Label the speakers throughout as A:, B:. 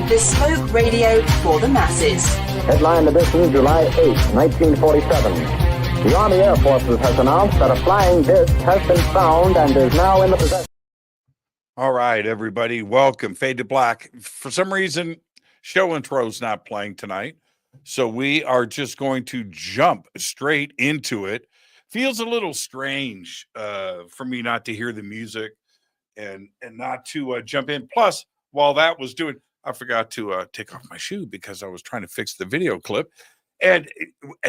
A: Bespoke radio for the masses.
B: Headline edition, July 8, 1947. The Army Air Forces has announced that a flying disc has been found and is now in the possession.
C: All right, everybody, welcome. Fade to Black. For some reason, show intro's not playing tonight, so we are just going to jump straight into it. Feels a little strange for me not to hear the music and not to jump in. Plus, while that was doing, I forgot to take off my shoe because I was trying to fix the video clip. And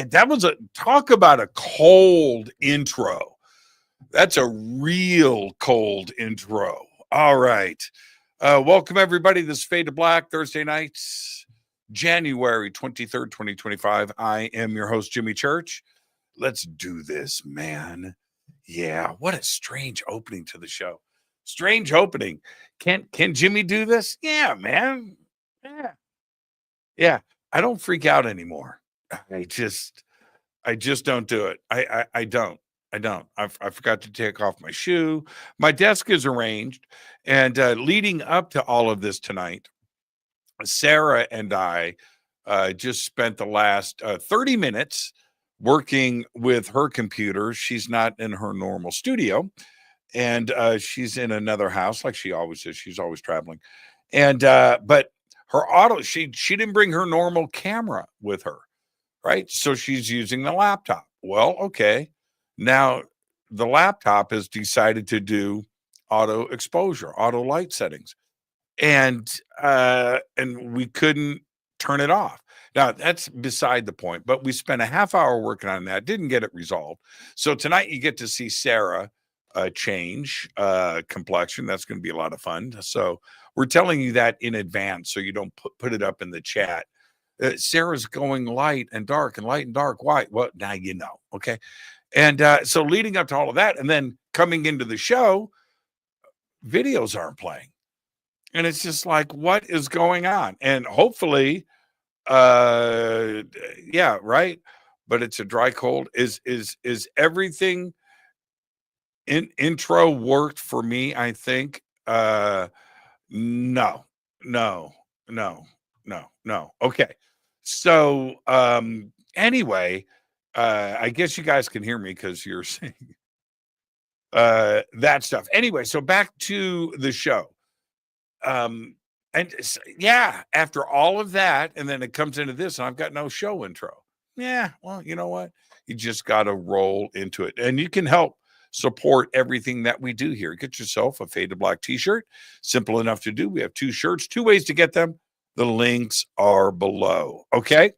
C: that was talk about a cold intro. That's a real cold intro. All right. Welcome, everybody. This is Fade to Black, Thursday nights, January 23rd, 2025. I am your host, Jimmy Church. Let's do this, man. Yeah, what a strange opening to the show. Strange opening. Can Jimmy do this? Yeah, man. Yeah. I don't freak out anymore. I just don't do it. I don't. I forgot to take off my shoe. My desk is arranged. And leading up to all of this tonight, Sarah and I just spent the last 30 minutes working with her computer. She's not in her normal studio. And she's in another house like she always is. She's always traveling. And but her she didn't bring her normal camera with her, right? So she's using the laptop. Well, okay. Now the laptop has decided to do auto exposure, auto light settings. And we couldn't turn it off. Now, that's beside the point, but we spent a half hour working on that, didn't get it resolved. So tonight you get to see Sarah change complexion. That's going to be a lot of fun. So we're telling you that in advance so you don't put it up in the chat. Sarah's going light and dark and light and dark. Why? Well, now you know. Okay. And so leading up to all of that and then coming into the show, videos aren't playing. And it's just like, what is going on? And hopefully, yeah, right. But it's a dry cold. Is everything intro worked for me? I think, no. Okay. So, anyway, I guess you guys can hear me because you're saying, that stuff. Anyway, so back to the show. And yeah, after all of that, and then it comes into this, and I've got no show intro. Yeah, well, you know what? You just got to roll into it. And you can help support everything that we do here. Get yourself a Fade to Black t-shirt. Simple enough to do. We have 2 shirts, 2 ways to get them. The links are below. Okay.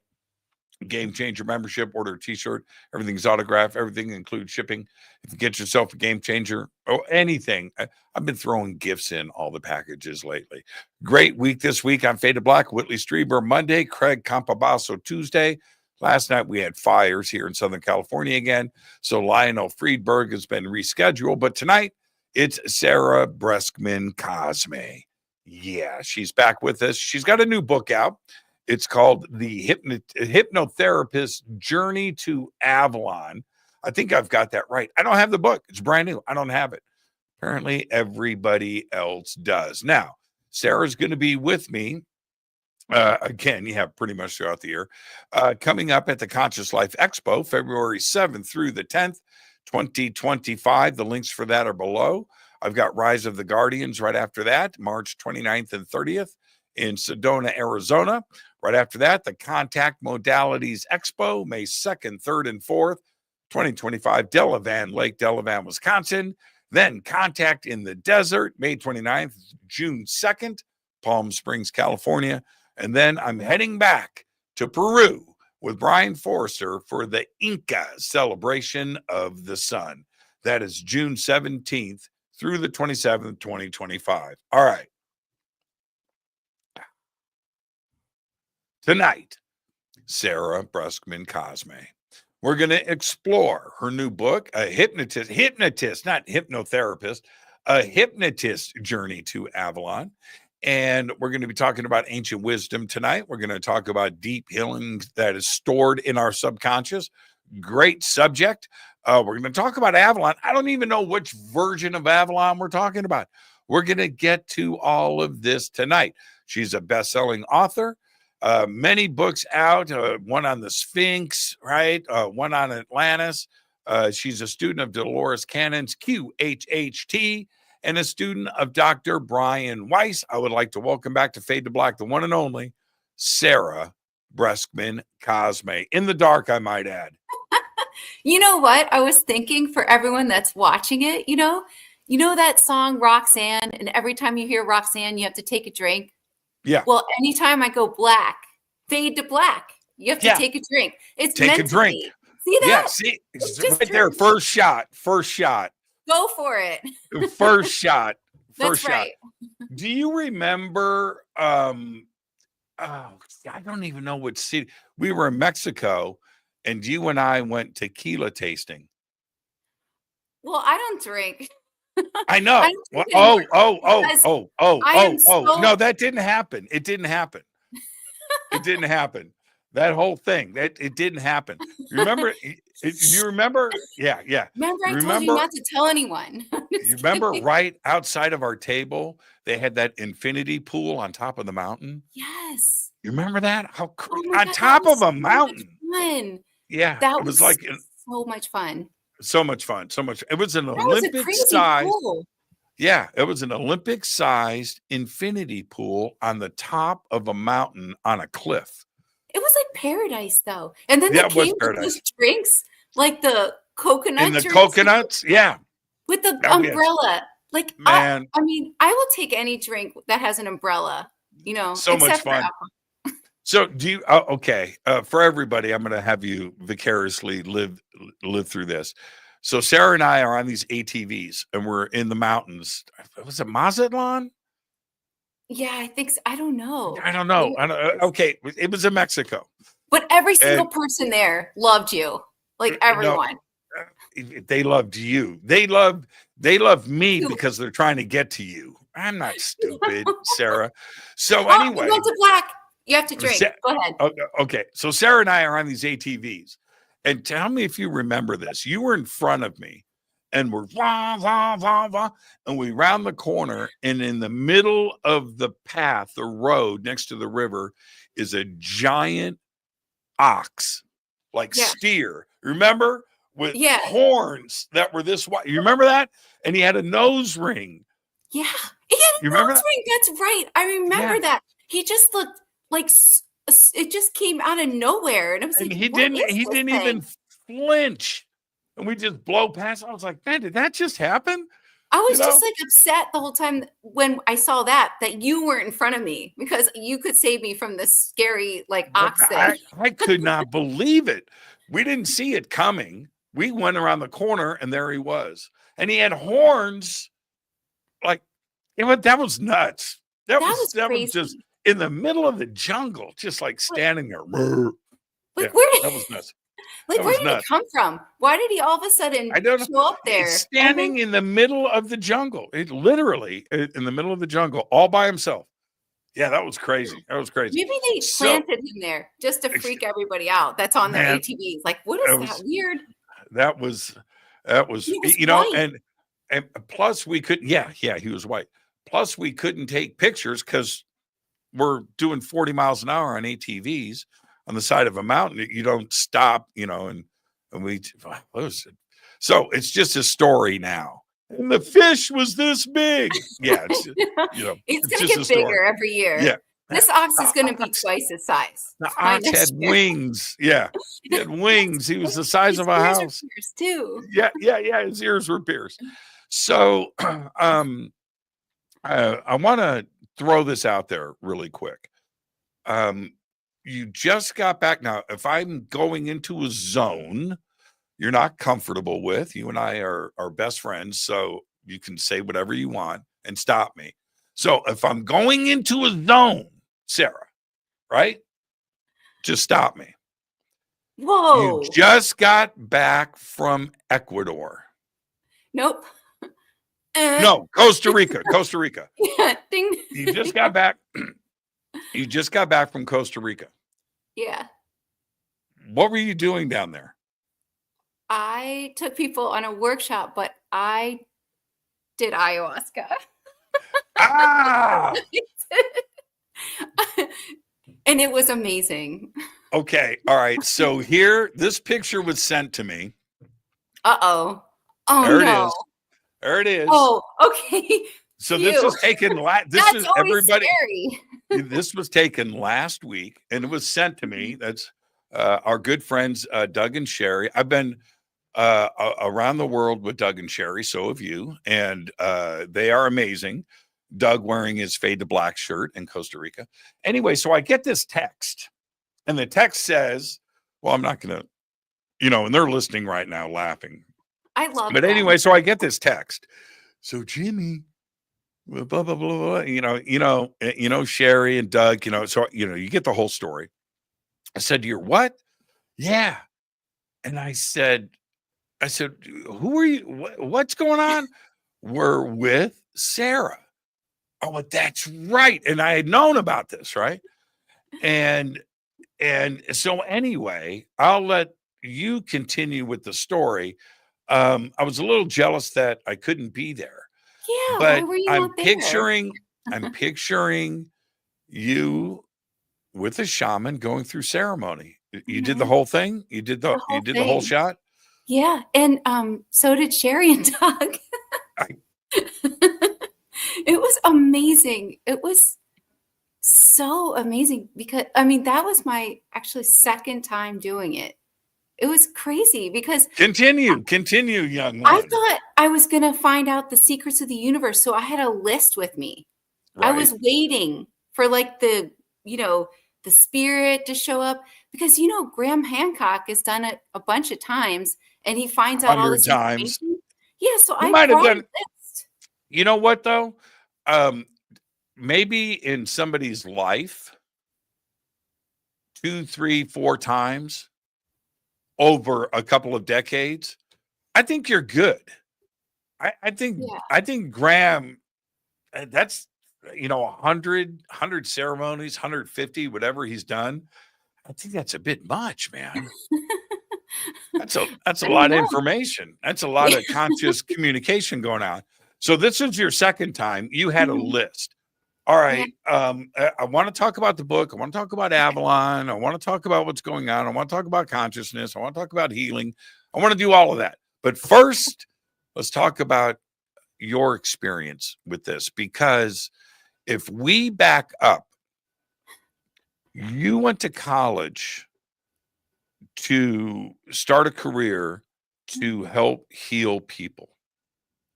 C: Game Changer membership, order a t-shirt. Everything's autographed. Everything includes shipping. If you get yourself a Game Changer or anything, I've been throwing gifts in all the packages lately. Great week this week on Fade to Black. Whitley Strieber Monday, Craig Campabasso Tuesday. Last night we had fires here in Southern California again, so Lionel Friedberg has been rescheduled. But tonight it's Sarah Breskman Cosme. Yeah, she's back with us. She's got a new book out. It's called The Hypnotherapist's Journey to Avalon. I think I've got that right. I don't have the book. It's brand new. I don't have it. Apparently, everybody else does. Now, Sarah's going to be with me. Again, you have pretty much throughout the year. Coming up at the Conscious Life Expo, February 7th through the 10th, 2025. The links for that are below. I've got Rise of the Guardians right after that, March 29th and 30th in Sedona, Arizona. Right after that, the Contact Modalities Expo, May 2nd, 3rd, and 4th, 2025, Delavan, Lake Delavan, Wisconsin. Then Contact in the Desert, May 29th, June 2nd, Palm Springs, California. And then I'm heading back to Peru with Brian Forrester for the Inca Celebration of the Sun. That is June 17th through the 27th, 2025. All right. Tonight, Sarah Breskman Cosme. We're going to explore her new book, not hypnotherapist, a hypnotist journey to Avalon. And we're going to be talking about ancient wisdom tonight. We're going to talk about deep healing that is stored in our subconscious. Great subject. We're going to talk about Avalon. I don't even know which version of Avalon we're talking about. We're going to get to all of this tonight. She's a best-selling author. Many books out, one on the Sphinx, right? One on Atlantis. She's a student of Dolores Cannon's QHHT and a student of Dr. Brian Weiss. I would like to welcome back to Fade to Black, the one and only Sarah Breskman Cosme. In the dark, I might add.
D: You know what? I was thinking for everyone that's watching it, you know that song Roxanne, and every time you hear Roxanne, you have to take a drink.
C: Yeah.
D: Well, anytime I go black, fade to black, you have to take a drink. It's
C: take a drink.
D: Be. See that?
C: Yeah, see, it's right there. First shot.
D: Go for it.
C: First shot.
D: That's right.
C: Do you remember? I don't even know what city. We were in Mexico, and you and I went tequila tasting.
D: Well, I don't drink.
C: I know. No, that didn't happen. It didn't happen. That whole thing, it didn't happen. Remember? You remember? Yeah.
D: Remember, I told you not to tell anyone.
C: You remember right outside of our table, they had that infinity pool on top of the mountain?
D: Yes.
C: You remember that? How
D: on top of a mountain. Fun.
C: Yeah.
D: That was like so much fun.
C: So much fun. It was an Olympic size. Pool. Yeah, it was an Olympic sized infinity pool on the top of a mountain on a cliff.
D: It was like paradise, though. And then they came with those drinks, like the coconut
C: drinks. Coconuts, yeah.
D: With the umbrella. Like, man. I mean, I will take any drink that has an umbrella,
C: So much fun. So do you, for everybody, I'm going to have you vicariously live through this. So Sarah and I are on these ATVs, and we're in the mountains. Was it Mazatlan?
D: Yeah, I think so. I don't know.
C: Okay, it was in Mexico.
D: But every single person there loved you. Like everyone.
C: They loved you. They loved me because they're trying to get to you. I'm not stupid, Sarah. So anyway.
D: Go to black. You have to drink. Go ahead.
C: Okay. So Sarah and I are on these ATVs. And tell me if you remember this. You were in front of me. And we're and we round the corner, and in the middle of the path, the road next to the river, is a giant ox, like steer. Remember? With horns that were this wide. You remember that? And he had a nose ring.
D: Yeah. He had a nose ring. That's right. I remember that. He just looked like it just came out of nowhere. And I was like,
C: he didn't even flinch. And we just blow past. I was like, man, did that just happen?
D: I was just like upset the whole time when I saw that you weren't in front of me, because you could save me from this scary ox thing.
C: I could not believe it. We didn't see it coming. We went around the corner and there he was. And he had horns. That was nuts. That was just in the middle of the jungle, just standing there.
D: That
C: was nuts.
D: Where did he come from? Why did he all of a sudden show up there?
C: He's standing in the middle of the jungle. Literally in the middle of the jungle, all by himself. Yeah, that was crazy.
D: Maybe they planted him there just to freak everybody out. That's on their ATVs. Like, what is that weird?
C: That was white. and plus we couldn't. Yeah, he was white. Plus we couldn't take pictures because we're doing 40 miles an hour on ATVs. On the side of a mountain, you don't stop, and we, what was it? So it's just a story now. And the fish was this big. Yeah.
D: It's going to get bigger every year.
C: Yeah.
D: This ox is going to be twice its size.
C: The ox had wings. Yeah. He had wings. He was the size of a house.
D: Pierced too.
C: Yeah. His ears were pierced. So I want to throw this out there really quick. You just got back. Now, if I'm going into a zone you're not comfortable with, you and I are best friends, so you can say whatever you want and stop me. So if I'm going into a zone, Sarah, right? Just stop me.
D: Whoa.
C: You just got back from Ecuador.
D: Nope.
C: No, Costa Rica.
D: Yeah, ding.
C: You just got back. You just got back from Costa Rica.
D: Yeah.
C: What were you doing down there?
D: I took people on a workshop, but I did ayahuasca.
C: Ah!
D: And it was amazing.
C: Okay. All right. So here, this picture was sent to me.
D: Uh-oh. Oh,
C: There it
D: no.
C: is. There it is.
D: Oh, okay.
C: So
D: Phew.
C: this is taken. This
D: That's
C: is
D: always
C: everybody.
D: scary.
C: This was taken last week, and it was sent to me. That's our good friends Doug and Sherry. I've been around the world with Doug and Sherry. So have you, and they are amazing. Doug wearing his Fade to Black shirt in Costa Rica. Anyway, so I get this text, and the text says, "Well, I'm not going to, and they're listening right now, laughing."
D: I love
C: But
D: them.
C: anyway, so I get this text. So Jimmy, blah blah blah blah. Sherry and Doug. So you get the whole story. I said, "You're what?" Yeah, and I said, "Who are you? What's going on?" We're with Sarah. Oh, but that's right. And I had known about this, right? And so anyway, I'll let you continue with the story. I was a little jealous that I couldn't be there.
D: Yeah,
C: But
D: why were you
C: I'm
D: not there?
C: I'm picturing you with a shaman going through ceremony. You did the whole thing? You did the whole shot?
D: Yeah, and so did Sherry and Doug. It was amazing. It was so amazing because that was my actually second time doing it. It was crazy because
C: Continue, young one.
D: I thought I was going to find out the secrets of the universe. So I had a list with me.
C: Right.
D: I was waiting for like the spirit to show up because, Graham Hancock has done it a bunch of times and he finds out all this
C: 100 times.
D: information. Yeah. So
C: You
D: I
C: might have
D: brought
C: done.
D: a list.
C: You know what though? Maybe in somebody's life, 2, 3, 4 times over a couple of decades, I think you're good. I think Graham, that's 100 ceremonies, 150, whatever he's done. I think that's a bit much, man. That's a lot of information. That's a lot of conscious communication going on. So this is your second time. You had a list. All right. I want to talk about the book. I want to talk about Avalon. I want to talk about what's going on. I want to talk about consciousness. I want to talk about healing. I want to do all of that. But first, let's talk about your experience with this, because if we back up, you went to college to start a career to help heal people,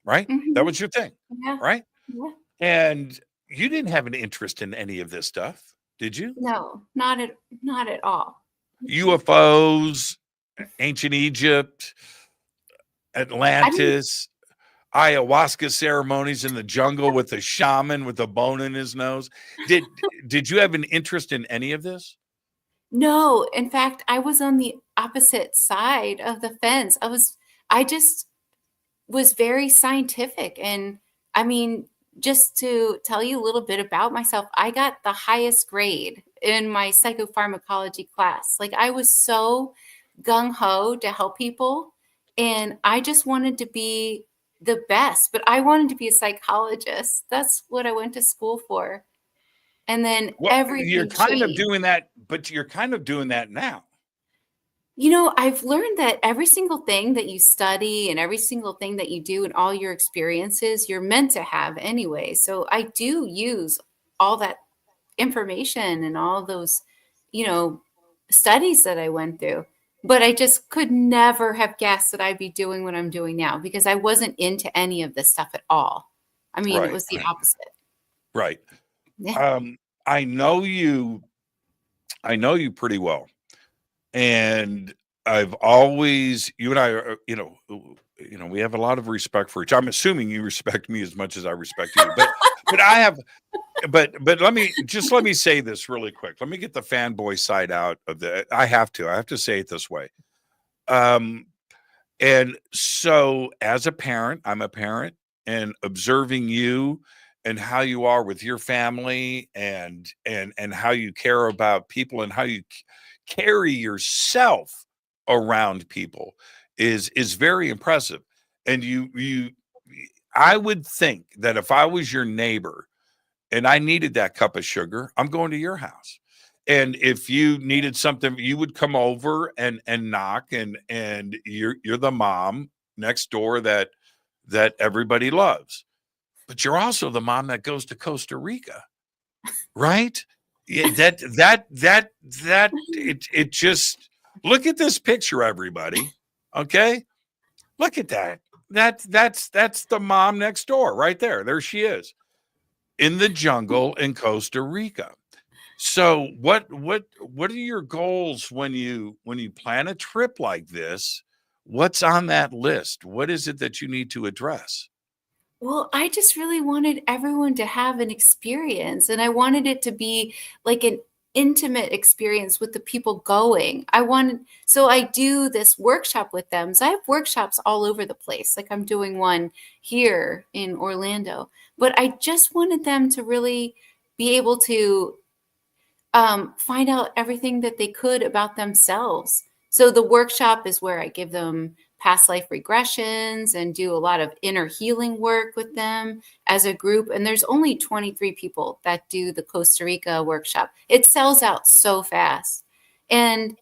C: right? That was your thing, right?
D: Yeah.
C: And you didn't have an interest in any of this stuff, did you?
D: No, not at all.
C: UFOs, ancient Egypt, Atlantis, ayahuasca ceremonies in the jungle with a shaman with a bone in his nose. Did you have an interest in any of this?
D: No, in fact, I was on the opposite side of the fence. I just was very scientific. And just to tell you a little bit about myself, I got the highest grade in my psychopharmacology class. Like I was so gung-ho to help people. And I just wanted to be the best, but I wanted to be a psychologist. That's what I went to school for. And then everything
C: you're kind of
D: changed.
C: doing that, but you're kind of doing that now.
D: I've learned that every single thing that you study and every single thing that you do and all your experiences, you're meant to have anyway. So I do use all that information and all those, studies that I went through. But I just could never have guessed that I'd be doing what I'm doing now because I wasn't into any of this stuff at all. It was the opposite.
C: Right.
D: Yeah.
C: I know you pretty well. And I've always, you and I are, we have a lot of respect for each. I'm assuming you respect me as much as I respect you, but I have, but let me say this really quick. Let me get the fanboy side out of the, I have to say it this way. And so as a parent, I'm a parent, and observing you and how you are with your family and how you care about people and how you carry yourself around people is very impressive. And I would think that if I was your neighbor and I needed that cup of sugar, I'm going to your house. And if you needed something, you would come over and knock, and you're the mom next door that everybody loves. But you're also the mom that goes to Costa Rica, right? Yeah, it just, look at this picture, everybody. Okay, look at that. That's the mom next door, right there. There she is in the jungle in Costa Rica. So what are your goals when you plan a trip like this? What's on that list? What is it that you need to address?
D: Well, I just really wanted everyone to have an experience, and I wanted it to be like an intimate experience with the people going. So I do this workshop with them. So I have workshops all over the place. Like I'm doing one here in Orlando, but I just wanted them to really be able to find out everything that they could about themselves. So the workshop is where I give them past life regressions and do a lot of inner healing work with them as a group. And there's only 23 people that do the Costa Rica workshop. It sells out so fast. And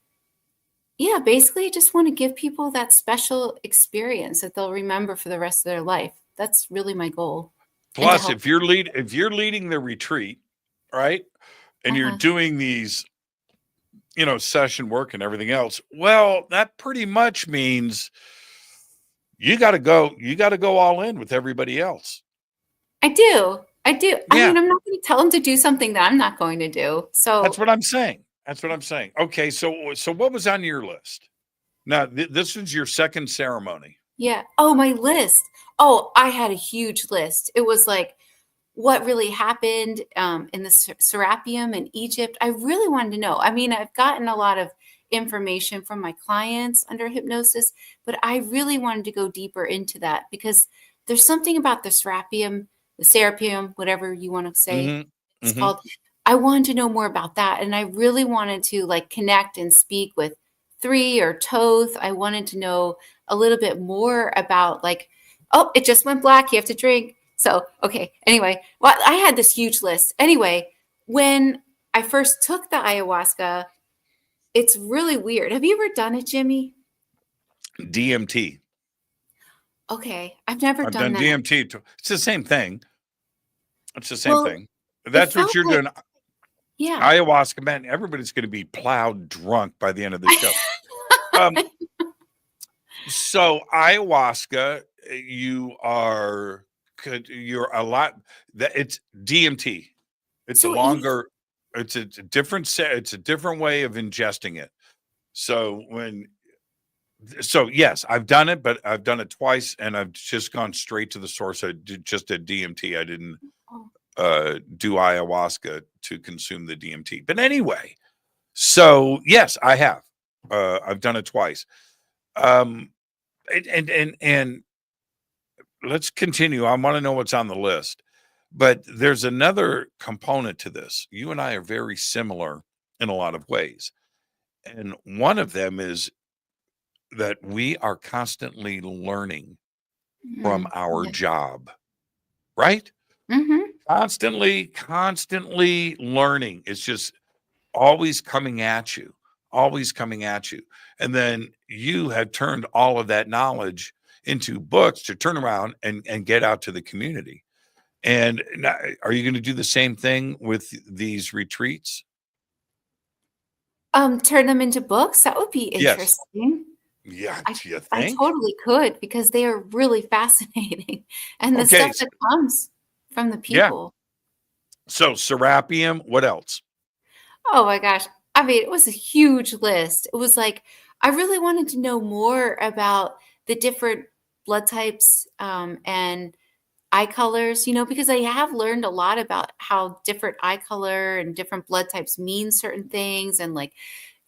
D: yeah, basically I just want to give people that special experience that they'll remember for the rest of their life. That's really my goal.
C: Plus, if you're leading the retreat, right? And you're doing these, session work and everything else, well, that pretty much means you got to go all in with everybody else.
D: I do. I
C: Yeah.
D: mean, I'm not going to tell them to do something that I'm not going to do. So
C: that's what I'm saying. Okay. So what was on your list? Now, this was your second ceremony.
D: Yeah. Oh, my list. Oh, I had a huge list. It was like what really happened in the Serapeum in Egypt. I really wanted to know. I mean, I've gotten a lot of information from my clients under hypnosis, but I really wanted to go deeper into that because there's something about the Serapeum, whatever you want to say it's called. I wanted to know more about that. And I really wanted to like connect and speak with Three or Toth. I wanted to know a little bit more about like, oh, it just went black. You have to drink. So, okay. Anyway, well, I had this huge list. Anyway, when I first took the ayahuasca, it's really weird. Have you ever done it, Jimmy?
C: DMT.
D: Okay. I've never
C: I've
D: done that.
C: DMT. It's the same thing. It's the same thing. That's what you're doing.
D: Yeah.
C: Ayahuasca, man, everybody's going to be plowed drunk by the end of the show. So ayahuasca, you're a lot that it's DMT. It's
D: So
C: it's a different way of ingesting it. So yes, I've done it, but I've done it twice and I've just gone straight to the source. I just did DMT. I didn't do ayahuasca to consume the DMT. But anyway, so yes, I have. I've done it twice. And let's continue. I want to know what's on the list. But there's another component to this. You and I are very similar in a lot of ways. And one of them is that we are constantly learning from our job, right? Constantly learning. It's just always coming at you. And then you have turned all of that knowledge into books to turn around and get out to the community. And now, are you going to do the same thing with these retreats?
D: Turn them into books? That would be interesting.
C: Yes. Yeah, do you think?
D: I totally could because they are really fascinating. And the stuff that comes from the people.
C: Yeah. So Serapeum, what else?
D: Oh my gosh. I mean, it was a huge list. It was like, I really wanted to know more about the different blood types and eye colors, because I have learned a lot about how different eye color and different blood types mean certain things. And like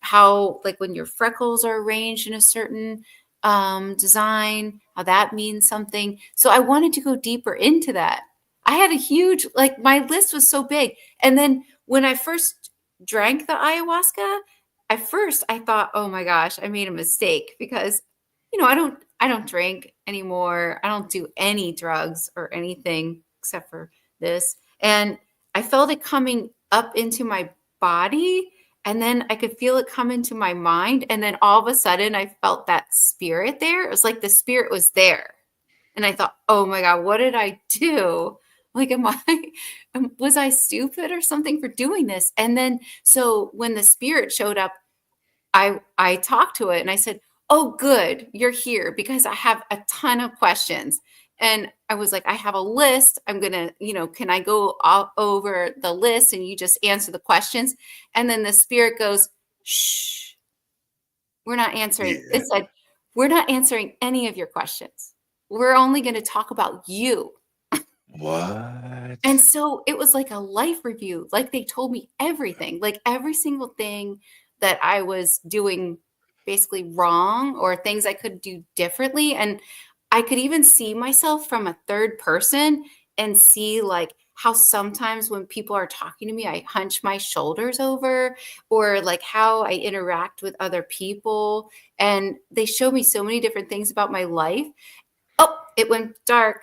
D: how, like when your freckles are arranged in a certain design, how that means something. So I wanted to go deeper into that. I had a huge, like my list was so big. And then when I first drank the ayahuasca, I thought, oh my gosh, I made a mistake because, I don't drink anymore. I don't do any drugs or anything except for this. And I felt it coming up into my body, and then I could feel it come into my mind. And then all of a sudden I felt that spirit there. It was like the spirit was there. And I thought, oh my God, what did I do? Like, was I stupid or something for doing this? And then, so when the spirit showed up, I talked to it and I said, oh, good, you're here because I have a ton of questions. And I was like, I have a list. I'm going to, can I go all over the list and you just answer the questions? And then the spirit goes, shh, we're not answering.
C: Yeah.
D: It said, we're not answering any of your questions. We're only going to talk about you.
C: What?
D: And so it was like a life review. Like they told me everything, like every single thing that I was doing basically wrong or things I could do differently. And I could even see myself from a third person and see like how sometimes when people are talking to me, I hunch my shoulders over, or like how I interact with other people. And they showed me so many different things about my life. Oh, it went dark.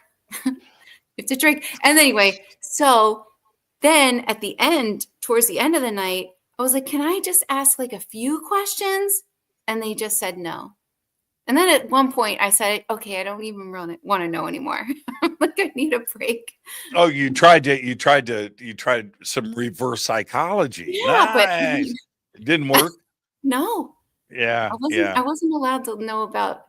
D: It's a drink. And anyway, so then at the end, towards the end of the night, I was like, can I just ask like a few questions? And they just said no. And then at one point I said, okay, I don't even really want to know anymore. Like I need a break.
C: Oh, you tried some reverse psychology.
D: Yeah, but
C: Nice. It didn't work.
D: no,
C: Yeah.
D: I wasn't allowed to know about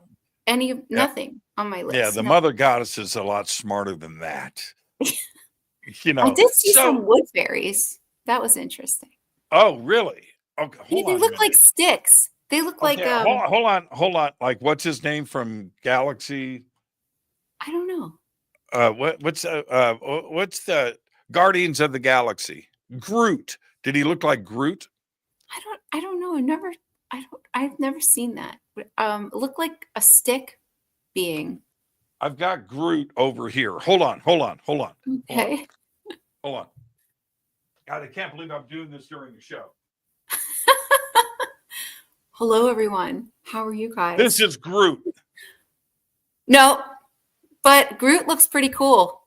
D: nothing on my list.
C: Yeah. The
D: No.
C: mother goddess is a lot smarter than that.
D: I did see some wood fairies. That was interesting.
C: Oh, really? Okay.
D: Yeah, they look like sticks. They look like
C: hold on. Like, what's his name from Galaxy?
D: I don't know.
C: What's the Guardians of the Galaxy? Groot. Did he look like Groot?
D: I don't know. I've never seen that. It looked like a stick being.
C: I've got Groot over here. Hold on.
D: Okay.
C: Hold on. God, I can't believe I'm doing this during the show.
D: Hello, everyone. How are you guys?
C: This is Groot.
D: No, but Groot looks pretty cool.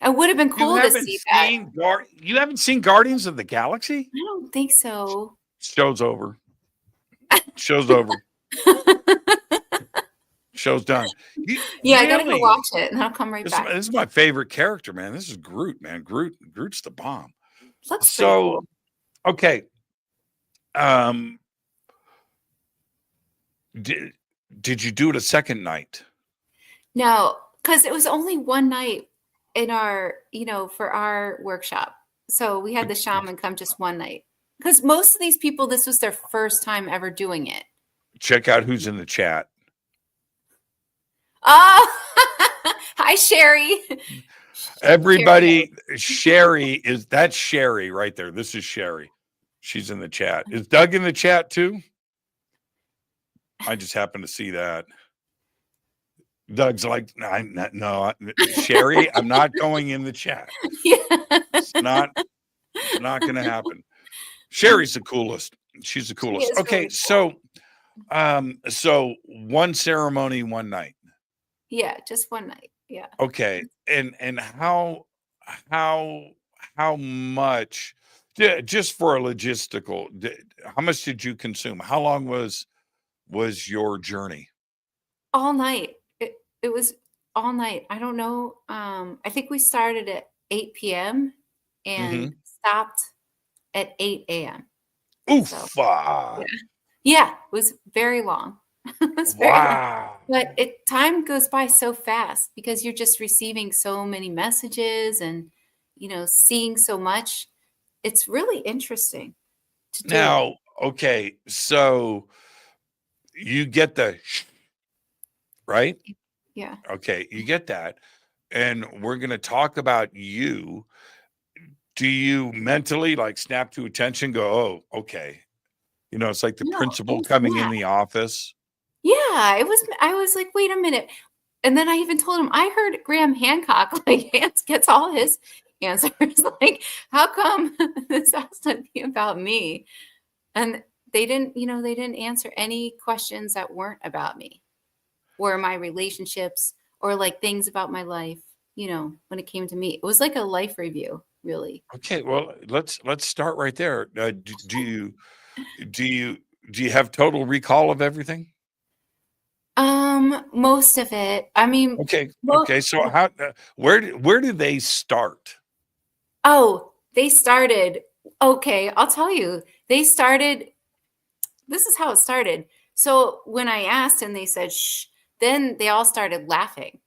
D: It would have been cool to see that.
C: You haven't seen Guardians of the Galaxy?
D: I don't think so.
C: Show's over. Show's over. Show's done.
D: I gotta go watch it, and I'll come right back.
C: This is my favorite character, man. This is Groot, man. Groot's the bomb.
D: Looks pretty cool.
C: Okay. Did you do it a second night?
D: No, because it was only one night in our, for our workshop. So we had the shaman come just one night. Because most of these people, this was their first time ever doing it.
C: Check out who's in the chat.
D: Oh, hi, Sherry.
C: Everybody, that's Sherry right there. This is Sherry. She's in the chat. Is Doug in the chat too? I just happened to see that. Doug's like, no, Sherry, I'm not going in the chat.
D: Yeah.
C: It's not going to happen. Sherry's the coolest. She's the coolest. Okay, really cool. So one ceremony, one night.
D: Yeah, just one night. Yeah.
C: Okay, and how much? Just for a logistical, how much did you consume? How long was your journey?
D: All night. It was all night. I don't know. I think we started at 8 p.m. and stopped at 8 a.m.
C: Oof.
D: So, yeah, it was very long.
C: Wow.
D: But time goes by so fast because you're just receiving so many messages and, seeing so much. It's really interesting to do.
C: Now, okay, so you get the right?
D: Yeah.
C: Okay, you get that. And we're going to talk about you. Do you mentally like snap to attention, go, oh, okay. It's like the principal coming in the office.
D: Yeah, I was like, wait a minute. And then I even told him, I heard Graham Hancock gets all his answers. Like, how come this has to be about me? And they didn't answer any questions that weren't about me or my relationships or like things about my life. when it came to me. It was like a life review, really.
C: Okay, well, let's start right there. Do you have total recall of everything?
D: Most of it. I mean,
C: Okay.
D: well,
C: Okay. So where do they start?
D: oh, they started. Okay, I'll tell you. They started. This is how it started. So when I asked and they said shh, then they all started laughing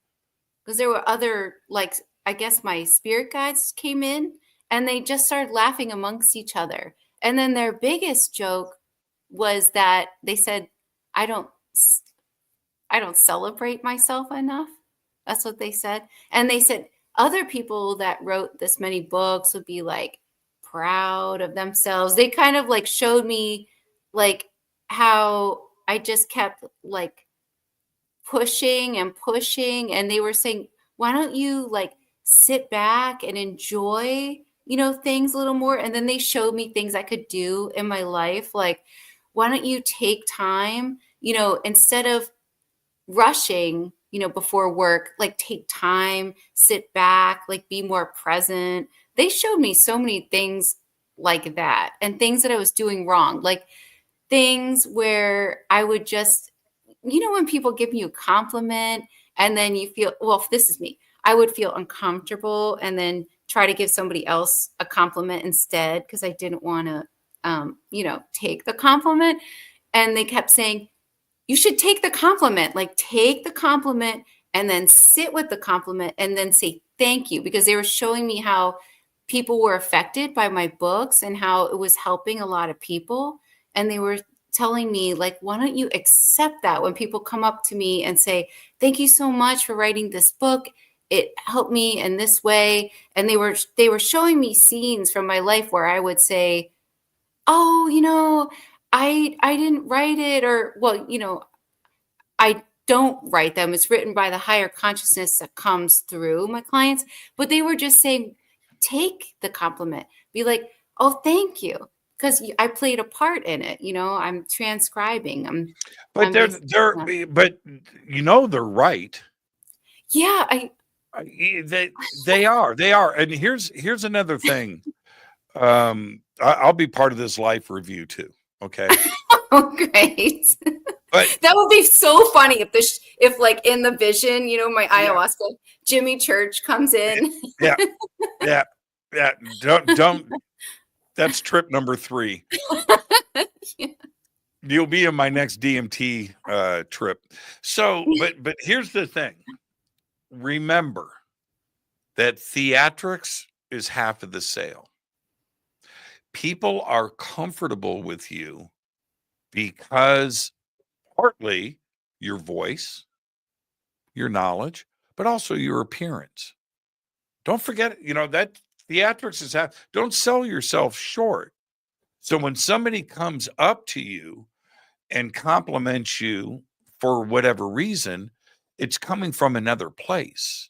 D: because there were other, like, I guess my spirit guides came in and they just started laughing amongst each other. And then their biggest joke was that they said, I don't I don't celebrate myself enough. That's what they said. And they said other people that wrote this many books would be like proud of themselves. They kind of like showed me like how I just kept like pushing and pushing. And they were saying, why don't you like sit back and enjoy, things a little more? And then they showed me things I could do in my life. Like, why don't you take time, instead of rushing, before work, like take time, sit back, like be more present. They showed me so many things like that and things that I was doing wrong, like things where I would just, when people give you a compliment and then you feel, well, if this is me, I would feel uncomfortable and then try to give somebody else a compliment instead because I didn't want to, take the compliment. And they kept saying, you should take the compliment, like take the compliment and then sit with the compliment and then say thank you, because they were showing me how people were affected by my books and how it was helping a lot of people. And they were telling me like, why don't you accept that when people come up to me and say, thank you so much for writing this book. It helped me in this way. And they were showing me scenes from my life where I would say, oh, I didn't write it, or, well, I don't write them. It's written by the higher consciousness that comes through my clients. But they were just saying, take the compliment. Be like, oh, thank you. Because I played a part in it. I'm transcribing.
C: But
D: I'm
C: they're
D: basically,
C: but they're right.
D: yeah,
C: They are. And here's another thing. I'll be part of this life review too. Okay.
D: oh, great.
C: But
D: That would be so funny if like in the vision, my
C: yeah,
D: ayahuasca, Jimmy Church comes in.
C: yeah, yeah, yeah. Don't. That's trip number 3.
D: Yeah.
C: You'll be in my next DMT trip. So, but here's the thing. Remember that theatrics is half of the sale. People are comfortable with you because partly your voice, your knowledge, but also your appearance. Don't forget, that theatrics is half. Don't sell yourself short. So when somebody comes up to you and compliments you for whatever reason, it's coming from another place,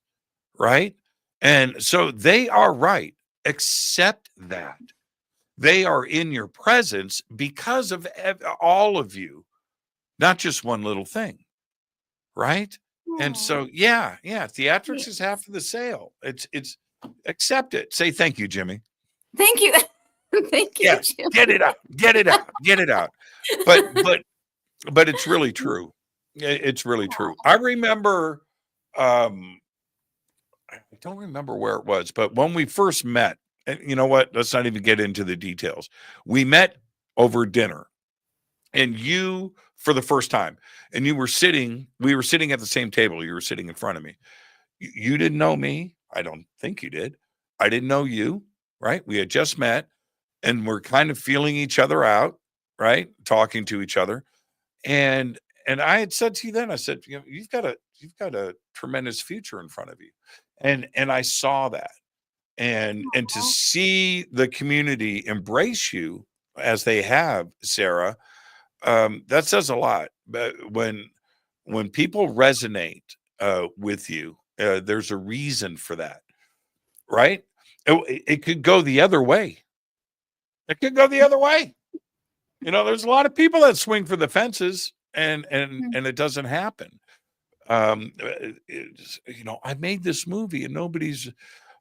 C: right? And so they are right. Accept that. They are in your presence because of all of you, not just one little thing, right? And so, yeah, theatrics is half of the sale. It's accept it. Say thank you, Jimmy.
D: Thank you. Thank you,
C: Yeah,
D: Jim.
C: get it out. But it's really true. It's really true. I remember, I don't remember where it was, but when we first met, and you know what? Let's not even get into the details. We met over dinner, and you for the first time, and we were sitting at the same table. You were sitting in front of me. You didn't know me. I don't think you did. I didn't know you, right? We had just met and we're kind of feeling each other out, right? Talking to each other. And I had said to you then, I said, you've got a tremendous future in front of you. And I saw that. And to see the community embrace you as they have, Sarah, that says a lot. But when people resonate with you, there's a reason for that, right? It could go the other way. It could go the other way. There's a lot of people that swing for the fences and it doesn't happen. I made this movie and nobody's,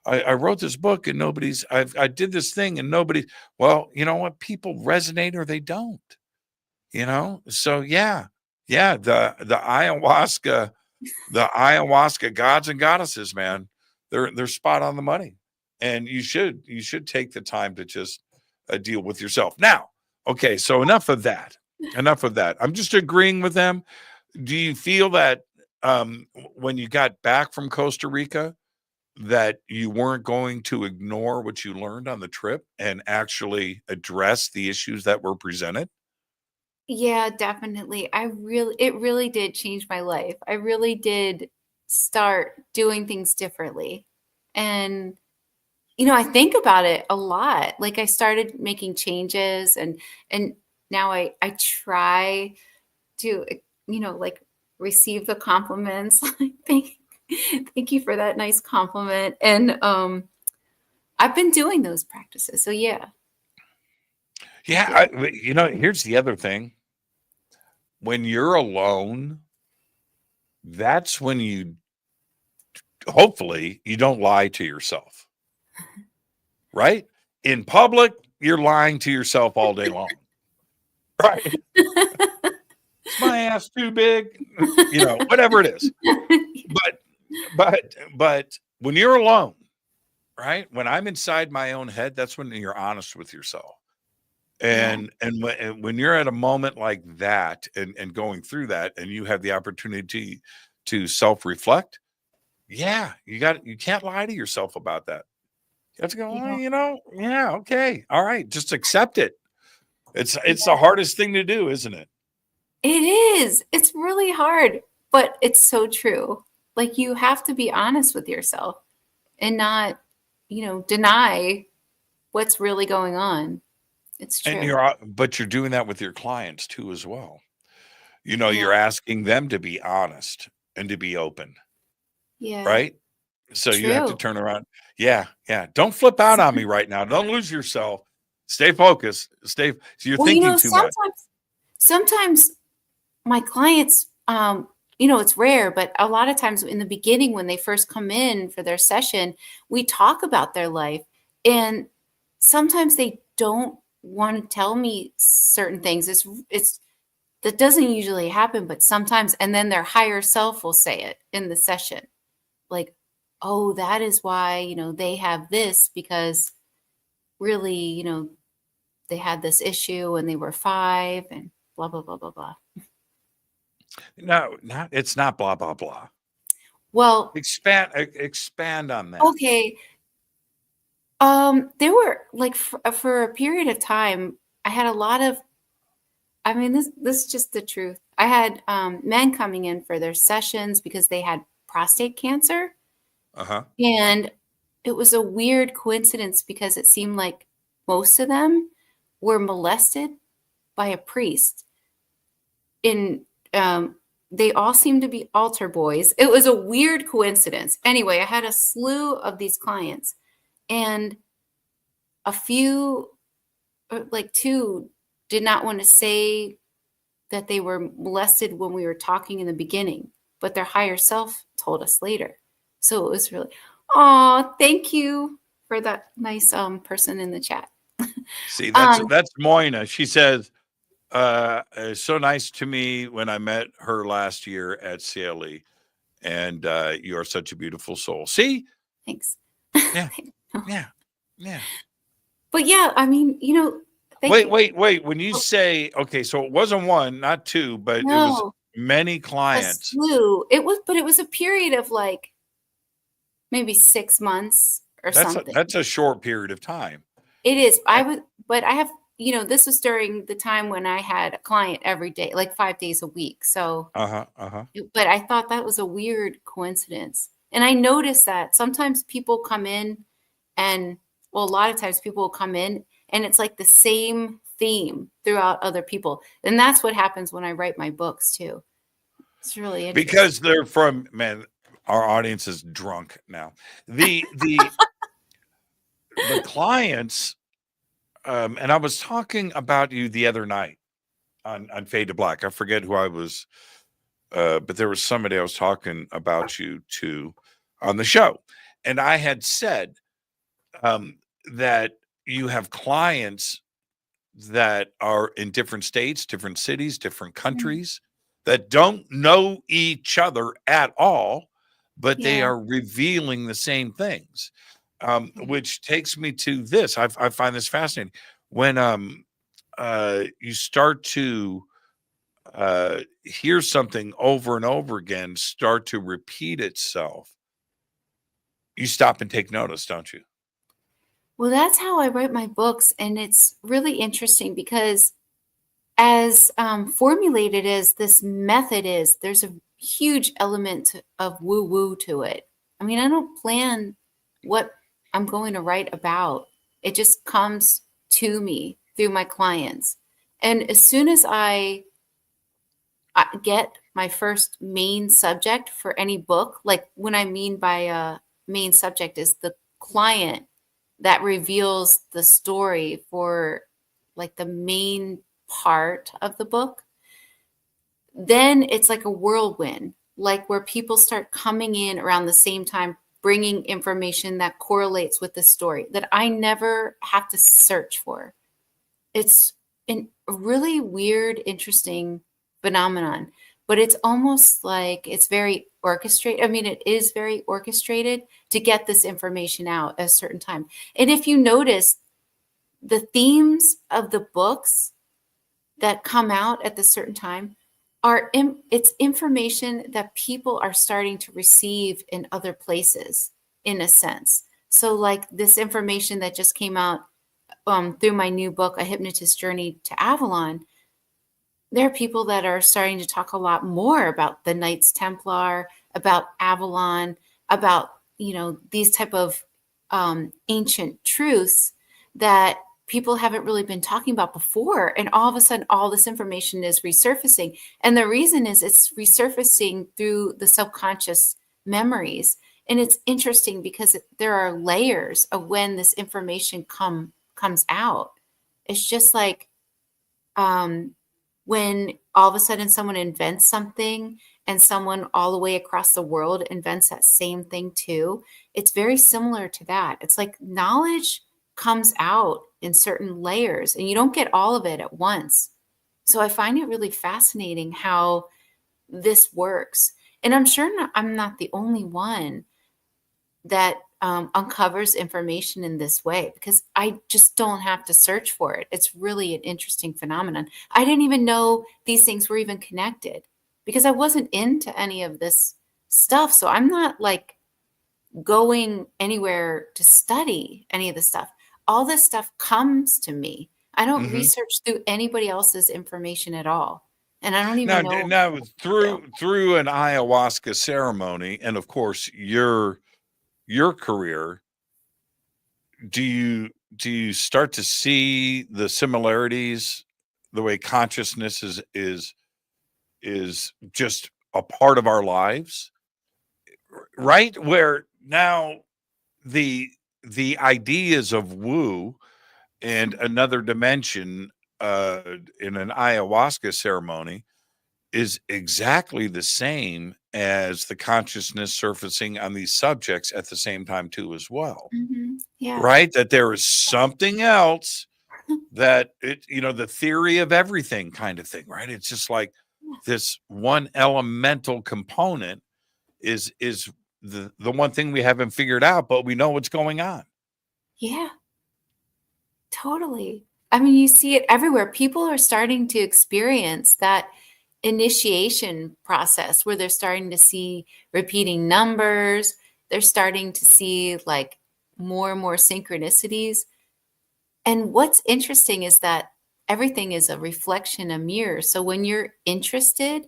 C: I wrote this book and nobody's, I did this thing and nobody, well, you know what? People resonate or they don't, So yeah, the ayahuasca gods and goddesses, man, they're spot on the money. And you should take the time to just deal with yourself. Now, okay, so enough of that. I'm just agreeing with them. Do you feel that when you got back from Costa Rica, that you weren't going to ignore what you learned on the trip and actually address the issues that were presented?
D: Yeah, definitely. It really did change my life. I really did start doing things differently. And, I think about it a lot. Like I started making changes and now I try to, like receive the compliments. Like, thank you for that nice compliment. And I've been doing those practices. So yeah.
C: Yeah, here's the other thing. When you're alone, that's when hopefully you don't lie to yourself, right? In public, you're lying to yourself all day long, right? Is my ass too big? Whatever it is. But when you're alone, right? When I'm inside my own head, that's when you're honest with yourself. And when you're at a moment like that and going through that, and you have the opportunity to self-reflect, you can't lie to yourself about that. You have to go, okay, all right, just accept it. It's the hardest thing to do, isn't it?
D: It is. It's really hard, but it's so true. Like you have to be honest with yourself and not, deny what's really going on. It's true.
C: And but you're doing that with your clients too, as well. You're asking them to be honest and to be open.
D: Yeah.
C: Right. So you have to turn around. Yeah. Don't flip out on me right now. Don't lose yourself. Stay focused. So you're thinking too much.
D: Sometimes my clients, it's rare, but a lot of times in the beginning, when they first come in for their session, we talk about their life. And sometimes they don't want to tell me certain things. That doesn't usually happen, but sometimes, and then their higher self will say it in the session. Like, oh, that is why, they have this, because really, they had this issue when they were 5 and blah, blah, blah, blah, blah.
C: No, it's not blah, blah, blah.
D: Well,
C: expand on that.
D: Okay. There were like for a period of time, I had a lot of, this is just the truth. I had men coming in for their sessions because they had prostate cancer.
C: Uh-huh.
D: And it was a weird coincidence because it seemed like most of them were molested by a priest. They all seemed to be altar boys. It was a weird coincidence. Anyway, I had a slew of these clients, and a few, like 2, did not want to say that they were molested when we were talking in the beginning, but their higher self told us later. So it was really, thank you for that nice person in the chat.
C: See, that's Moina. She says, it's so nice to me when I met her last year at CLE, and you are such a beautiful soul. See?
D: Thanks.
C: Yeah. Yeah.
D: But yeah,
C: wait. When you say, okay, so it wasn't 1, not 2, but it was many clients.
D: A slew. It was a period of like maybe 6 months or something.
C: That's a short period of time.
D: It is. But I have, this was during the time when I had a client every day, like 5 days a week. So, but I thought that was a weird coincidence. And I noticed that sometimes people come in a lot of times people will come in and it's like the same theme throughout other people. And that's what happens when I write my books too. It's really interesting.
C: Because they're from, man, our audience is drunk now. The clients, and I was talking about you the other night on Fade to Black. I forget who I was but there was somebody I was talking about you to on the show, and I had said that you have clients that are in different states, different cities, different countries that don't know each other at all, but they
D: Yeah.
C: are revealing the same things.
D: Okay.
C: Which takes me to this. I find this fascinating. When you start to hear something over and over again start to repeat itself, you stop and take notice, don't you?
D: Well, that's how I write my books. And it's really interesting because as formulated as this method is, there's a huge element of woo-woo to it. I mean, I don't plan what I'm going to write about. It just comes to me through my clients. And as soon as I get my first main subject for any book, like when I mean by a main subject is the client that reveals the story for like the main part of the book, then it's like a whirlwind, like where people start coming in around the same time, bringing information that correlates with the story that I never have to search for. It's a really weird, interesting phenomenon, but it's almost like it's very orchestrated. I mean, it is very orchestrated to get this information out at a certain time. And if you notice, the themes of the books that come out at the certain time it's information that people are starting to receive in other places, in a sense. So like this information that just came out through my new book, A Hypnotist Journey to Avalon, there are people that are starting to talk a lot more about the Knights Templar, about Avalon, about, these type of ancient truths that people haven't really been talking about before. And all of a sudden, all this information is resurfacing. And the reason is it's resurfacing through the subconscious memories. And it's interesting because there are layers of when this information comes out. It's just like when all of a sudden someone invents something and someone all the way across the world invents that same thing too. It's very similar to that. It's like knowledge comes out in certain layers and you don't get all of it at once. So I find it really fascinating how this works. And I'm sure I'm not the only one that uncovers information in this way, because I just don't have to search for it. It's really an interesting phenomenon. I didn't even know these things were even connected because I wasn't into any of this stuff. So I'm not like going anywhere to study any of this stuff. All this stuff comes to me. I don't research through anybody else's information at all. And I don't even know.
C: Now through an ayahuasca ceremony, and of course your career, do you start to see the similarities, the way consciousness is just a part of our lives, right? Where now the ideas of woo and another dimension in an ayahuasca ceremony is exactly the same as the consciousness surfacing on these subjects at the same time too as well.
D: Yeah.
C: Right? That there is something else that the theory of everything kind of thing, right? It's just like this one elemental component is the one thing we haven't figured out, but we know what's going on.
D: Yeah, totally. I mean, you see it everywhere. People are starting to experience that initiation process where they're starting to see repeating numbers. They're starting to see like more and more synchronicities. And what's interesting is that everything is a reflection, a mirror. So when you're interested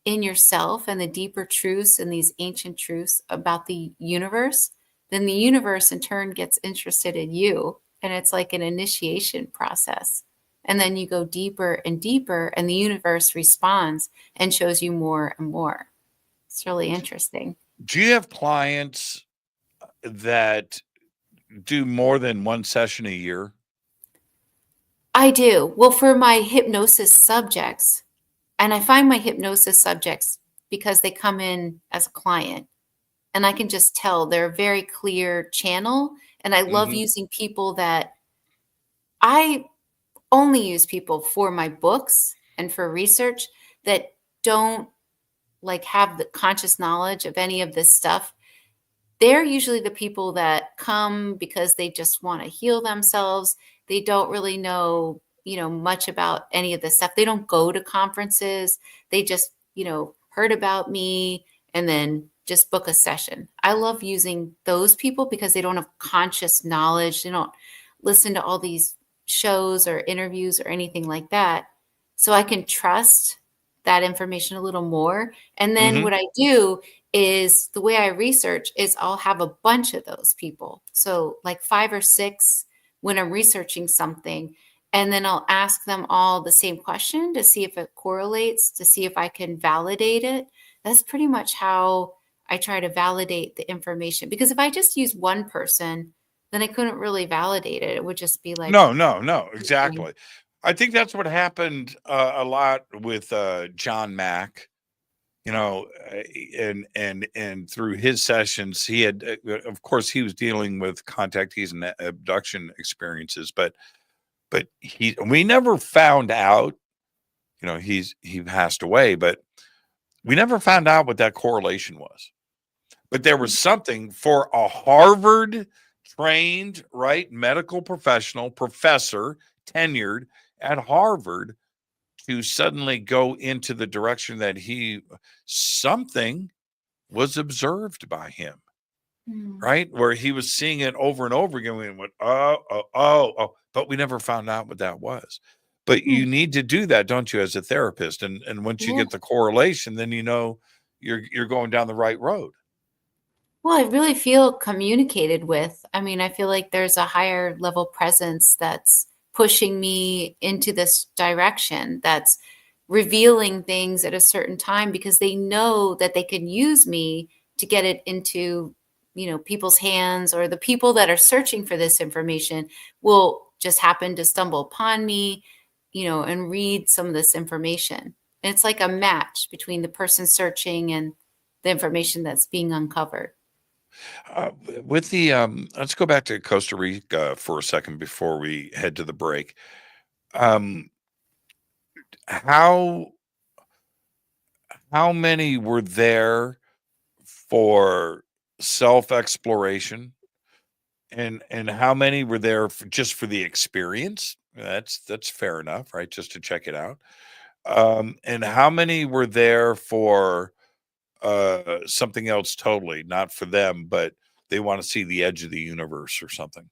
D: in yourself and the deeper truths and these ancient truths about the universe, then the universe in turn gets interested in you. And it's like an initiation process. And then you go deeper and deeper, and the universe responds and shows you more and more. It's really interesting.
C: Do you have clients that do more than one session a year?
D: I do. Well, for my hypnosis subjects, and I find my hypnosis subjects because they come in as a client, and I can just tell they're a very clear channel. And I love using people that I only use people for my books and for research that don't like have the conscious knowledge of any of this stuff. They're usually the people that come because they just want to heal themselves. They don't really know, much about any of this stuff. They don't go to conferences. They just, heard about me and then just book a session. I love using those people because they don't have conscious knowledge. They don't listen to all these shows or interviews or anything like that. So I can trust that information a little more. And then what I do is the way I research is I'll have a bunch of those people. So like 5 or 6 when I'm researching something, and then I'll ask them all the same question to see if it correlates, to see if I can validate it. That's pretty much how I try to validate the information. Because if I just use one person, then I couldn't really validate it. It would just be like,
C: No, exactly. I think that's what happened a lot with John Mack, and through his sessions, he had, of course, he was dealing with contactees and abduction experiences, but we never found out, he passed away, but we never found out what that correlation was. But there was something for a Harvard trained, right, medical professional, professor, tenured at Harvard, to suddenly go into the direction that something was observed by him, right? Where he was seeing it over and over again. We went, oh, but we never found out what that was. But you need to do that, don't you, as a therapist? And once you get the correlation, then you're going down the right road.
D: Well, I really feel communicated with. I mean, I feel like there's a higher level presence that's pushing me into this direction, that's revealing things at a certain time because they know that they can use me to get it into, people's hands, or the people that are searching for this information will just happen to stumble upon me, and read some of this information. And it's like a match between the person searching and the information that's being uncovered.
C: With the let's go back to Costa Rica for a second before we head to the break. How many were there for self-exploration, and how many were there just for the experience? That's fair enough, right? Just to check it out. And how many were there for something else totally, not for them, but they want to see the edge of the universe or something?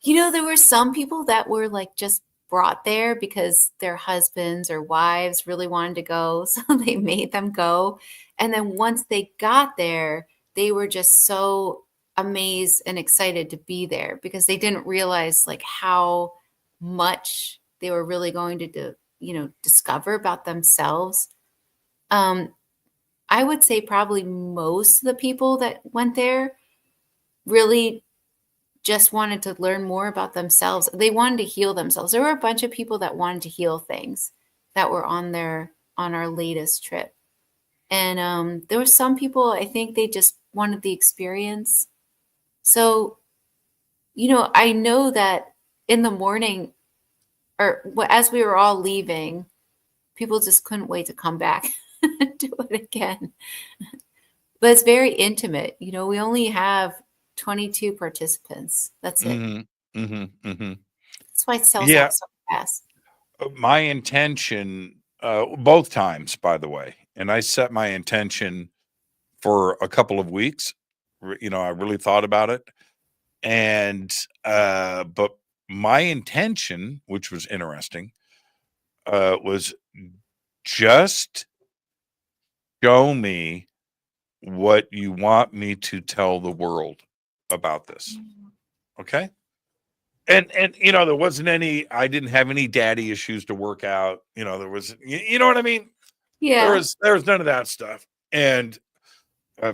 D: There were some people that were like just brought there because their husbands or wives really wanted to go, so they made them go. And then once they got there, they were just so amazed and excited to be there because they didn't realize like how much they were really going to discover about themselves. I would say probably most of the people that went there really just wanted to learn more about themselves. They wanted to heal themselves. There were a bunch of people that wanted to heal things that were on our latest trip. And there were some people, I think they just wanted the experience. So, I know that in the morning, or as we were all leaving, people just couldn't wait to come back and do it again. But it's very intimate. We only have 22 participants. That's it. That's why it sells out so fast.
C: My intention, both times, by the way, and I set my intention for a couple of weeks. I really thought about it. And, but my intention, which was interesting, was just show me what you want me to tell the world about this. Okay. And there wasn't I didn't have any daddy issues to work out. There was, you know what I mean?
D: Yeah.
C: There was none of that stuff. And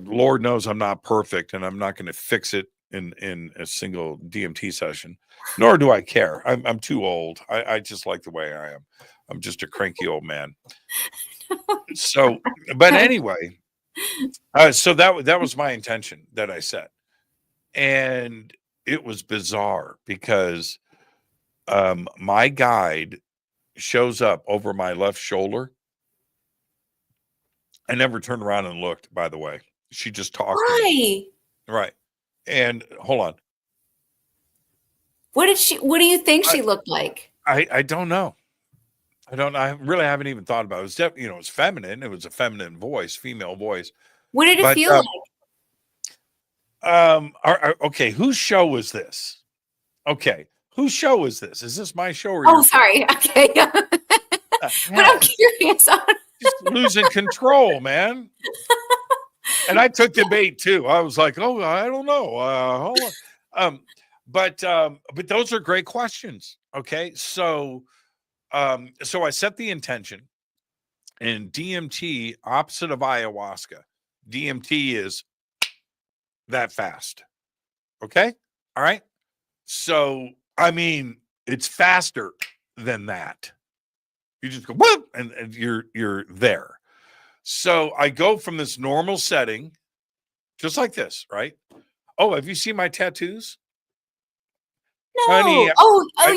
C: Lord knows I'm not perfect, and I'm not going to fix it in a single DMT session, nor do I care. I'm too old. I just like the way I am. I'm just a cranky old man. So, but anyway, so that was my intention that I set, and it was bizarre because my guide shows up over my left shoulder. I never turned around and looked, by the way. She just talked to me. Right. And hold on.
D: What do you think she looked like?
C: I don't know. I really haven't even thought about it. It was definitely, it was feminine. It was a feminine voice, female voice.
D: What did it feel
C: like? Okay, whose show is this? Okay, whose show is this? Is this my show or
D: your sorry. Show? Okay. But I'm curious.
C: Just losing control, man. And I took the bait too. I was like, oh, I don't know. Hold on. But those are great questions. Okay. So I set the intention, and DMT, opposite of ayahuasca, DMT is that fast. Okay. All right. So, I mean, it's faster than that. You just go, whoop, and you're there. So I go from this normal setting, just like this, right? Oh, have you seen my tattoos?
D: No. Honey,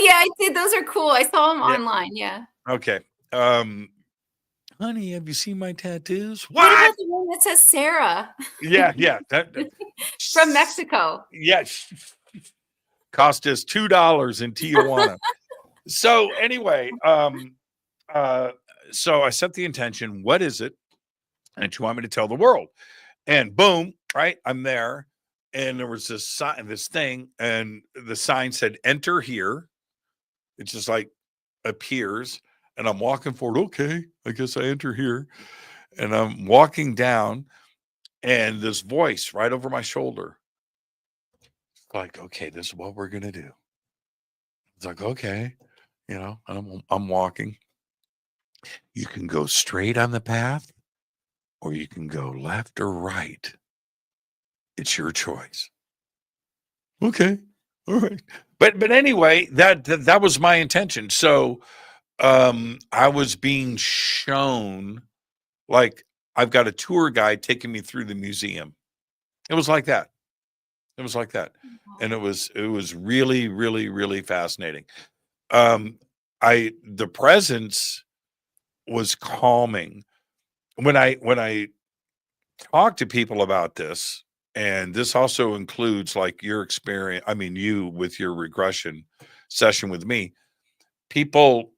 D: yeah, I did. Those are cool. I saw them online. Yeah.
C: Okay. Honey, have you seen my tattoos?
D: What about the one that says Sarah?
C: Yeah. That
D: from Mexico.
C: Yes. Cost us $2 in Tijuana. So anyway, so I set the intention. What is it? And you want me to tell the world? And boom, right? I'm there. And there was this sign, this thing, and the sign said, enter here. It just like appears. And I'm walking forward. Okay, I guess I enter here. And I'm walking down, and this voice right over my shoulder. Like, okay, this is what we're gonna do. It's like, okay, and I'm walking. You can go straight on the path, or you can go left or right. It's your choice. Okay. All right. But anyway, that was my intention. So I was being shown, like, I've got a tour guide taking me through the museum. It was like that. And it was really, really, really fascinating. The presence was calming. When I talk to people about this, and this also includes like your experience, I mean, you with your regression session with me, people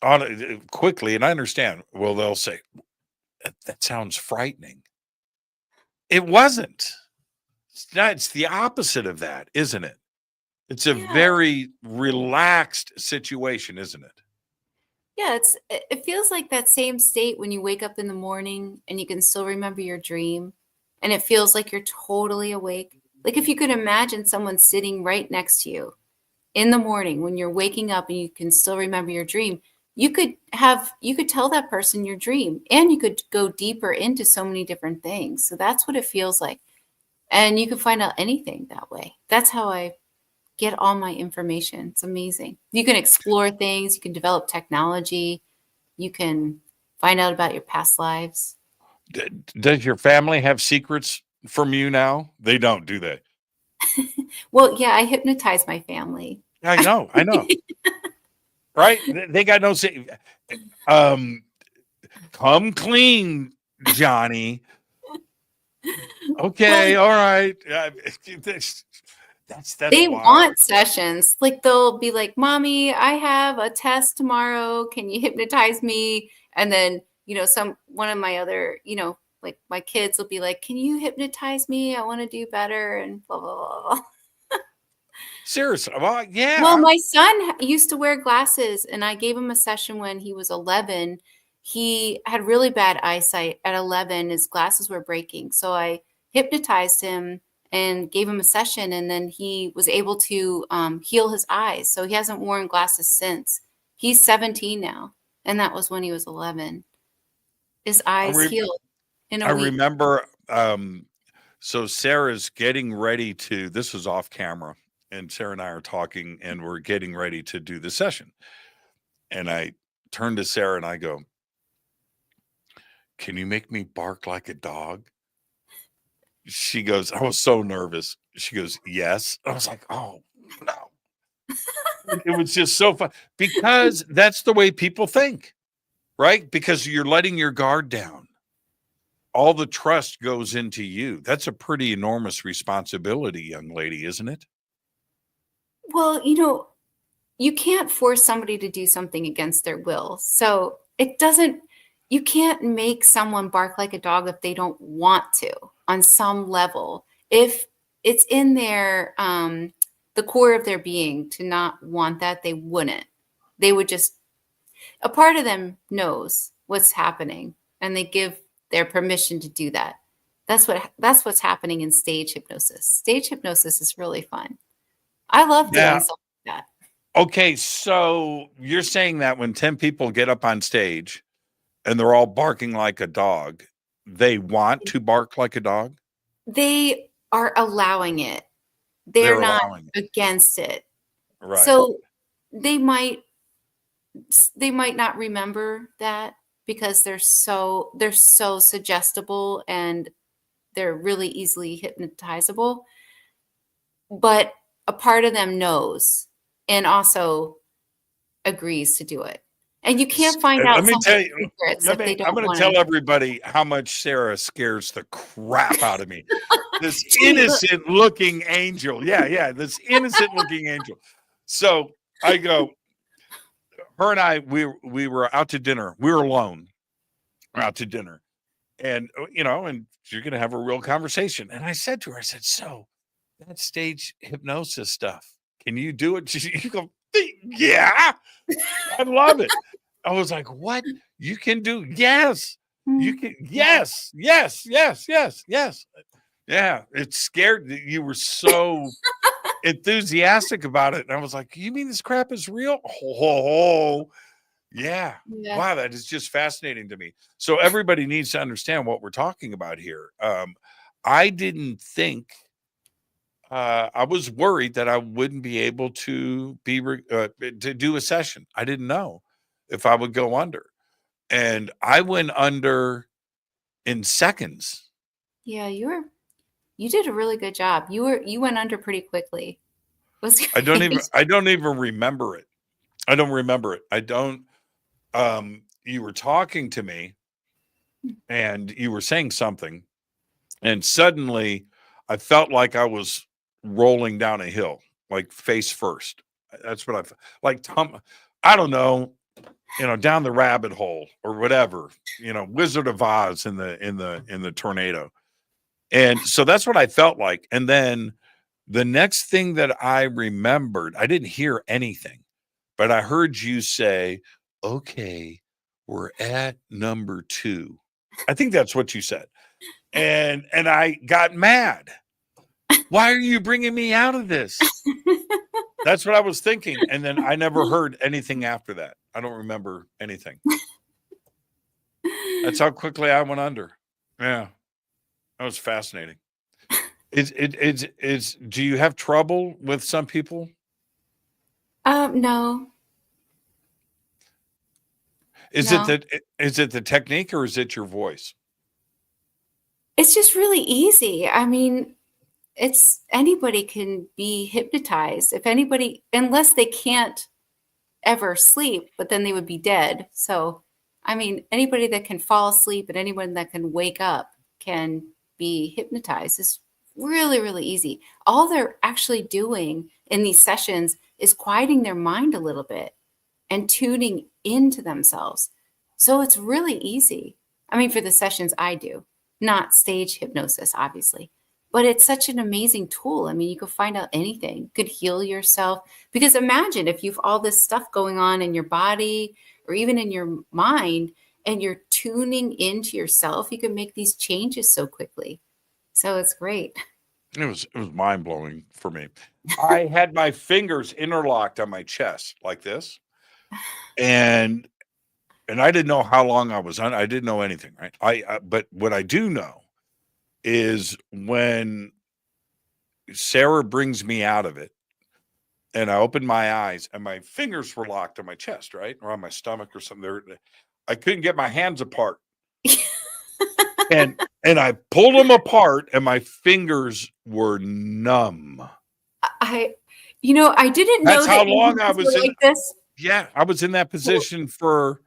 C: on it quickly, and I understand, well, they'll say, that sounds frightening. It wasn't. It's the opposite of that, isn't it? It's a very relaxed situation, isn't it?
D: Yeah, it feels like that same state when you wake up in the morning and you can still remember your dream, and it feels like you're totally awake. Like if you could imagine someone sitting right next to you in the morning when you're waking up and you can still remember your dream, you could tell that person your dream, and you could go deeper into so many different things. So that's what it feels like. And you can find out anything that way. That's how I get all my information. It's amazing. You can explore things. You can develop technology. You can find out about your past lives.
C: Does your family have secrets from you now? They don't, do they?
D: Well, yeah, I hypnotize my family.
C: I know. Right? They got no secret. Come clean, Johnny. Okay, all right. That's
D: they
C: wild.
D: Want sessions. Like they'll be like, Mommy, I have a test tomorrow. Can you hypnotize me? And then, one of my other, like my kids will be like, can you hypnotize me? I want to do better, and blah, blah, blah.
C: Seriously? Well, yeah.
D: Well, my son used to wear glasses, and I gave him a session when he was 11. He had really bad eyesight at 11. His glasses were breaking. So I hypnotized him and gave him a session, and then he was able to heal his eyes. So he hasn't worn glasses since. He's 17 now, and that was when he was 11. His eyes healed in a week.
C: Remember So Sarah's getting ready to, this was off camera, and Sarah and I are talking, and we're getting ready to do the session. And I turn to Sarah and I go, can you make me bark like a dog? She goes, I was so nervous. She goes, yes. I was like, oh, no. It was just so fun because that's the way people think, right? Because you're letting your guard down. All the trust goes into you. That's a pretty enormous responsibility, young lady, isn't it?
D: Well, you can't force somebody to do something against their will. So you can't make someone bark like a dog if they don't want to on some level. If it's in their, the core of their being to not want that, they wouldn't. They would just, a part of them knows what's happening and they give their permission to do that. That's what's happening in stage hypnosis. Stage hypnosis is really fun. I love doing something like that.
C: Okay, so you're saying that when 10 people get up on stage and they're all barking like a dog, they want to bark like a dog?
D: They are allowing it. They're not against it.
C: Right.
D: So they might not remember that because they're so suggestible and they're really easily hypnotizable. But a part of them knows and also agrees to do it. And you can't find out some secrets if they don't
C: I'm going to tell everybody how much Sarah scares the crap out of me. This innocent looking angel. Yeah. This innocent looking angel. So I go, her and I, we were out to dinner. We were alone. We're out to dinner. And, and you're going to have a real conversation. And I said to her, so that stage hypnosis stuff, can you do it? You go, yeah, I love it. I was like, what? You can do? Yes. You can. Yes. Yeah. It scared. You were so enthusiastic about it. And I was like, you mean this crap is real? Oh, yeah. Wow. That is just fascinating to me. So everybody needs to understand what we're talking about here. I didn't think, I was worried that I wouldn't be able to to do a session. I didn't know if I would go under, and I went under in seconds.
D: Yeah, you did a really good job. You went under pretty quickly.
C: I don't even remember it. I don't remember it. I don't. You were talking to me, and you were saying something, and suddenly I felt like I was rolling down a hill, like face first. That's what I felt like. I don't know, down the rabbit hole or whatever, Wizard of Oz in the tornado. And so that's what I felt like. And then the next thing that I remembered, I didn't hear anything, but I heard you say, okay, we're at number 2. I think that's what you said. And I got mad. Why are you bringing me out of this? That's what I was thinking. And then I never heard anything after that. I don't remember anything. That's how quickly I went under. Yeah. That was fascinating. Do you have trouble with some people?
D: No.
C: Is it the technique or is it your voice?
D: It's just really easy. I mean, anybody can be hypnotized. Unless they can't ever sleep, but then they would be dead. So, I mean, anybody that can fall asleep and anyone that can wake up can be hypnotized. It's really, really easy. All they're actually doing in these sessions is quieting their mind a little bit and tuning into themselves. So it's really easy. I mean, for the sessions I do, not stage hypnosis, obviously. But it's such an amazing tool. I mean, you could find out anything. You could heal yourself. Because imagine if you've all this stuff going on in your body or even in your mind, and you're tuning into yourself, you can make these changes so quickly. So it's great.
C: It was mind-blowing for me. I had my fingers interlocked on my chest like this. And I didn't know how long I was on. I didn't know anything, right? But what I do know is when Sarah brings me out of it and I opened my eyes and my fingers were locked on my chest, right? Or on my stomach or something. I couldn't get my hands apart. and I pulled them apart and my fingers were numb.
D: I didn't know
C: That's how
D: that
C: long I was in
D: like this.
C: Yeah, I was in that position for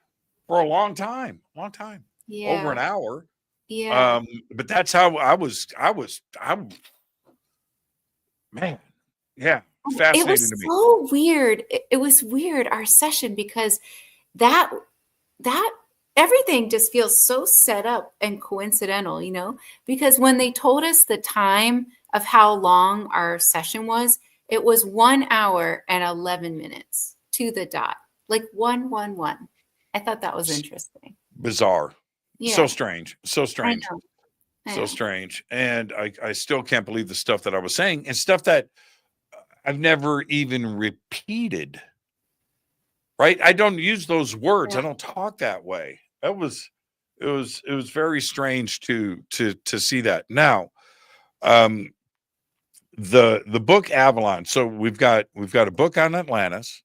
C: a long time, over an
D: Yeah.
C: hour.
D: Yeah.
C: But that's how I was, man, yeah,
D: It
C: fascinating
D: was
C: to me.
D: so weird. It was weird, our session, because that everything just feels so set up and coincidental, because when they told us the time of how long our session was, it was 1 hour and 11 minutes to the dot, like 111. I thought that was interesting.
C: Bizarre.
D: Yeah.
C: So strange. So
D: I
C: strange.
D: know.
C: So strange. And I still can't believe the stuff that I was saying and stuff that I've never even repeated. Right? I don't use those words.
D: Yeah.
C: I don't talk that way. It was very strange to see that. Now, the book Avalon. So we've got a book on Atlantis.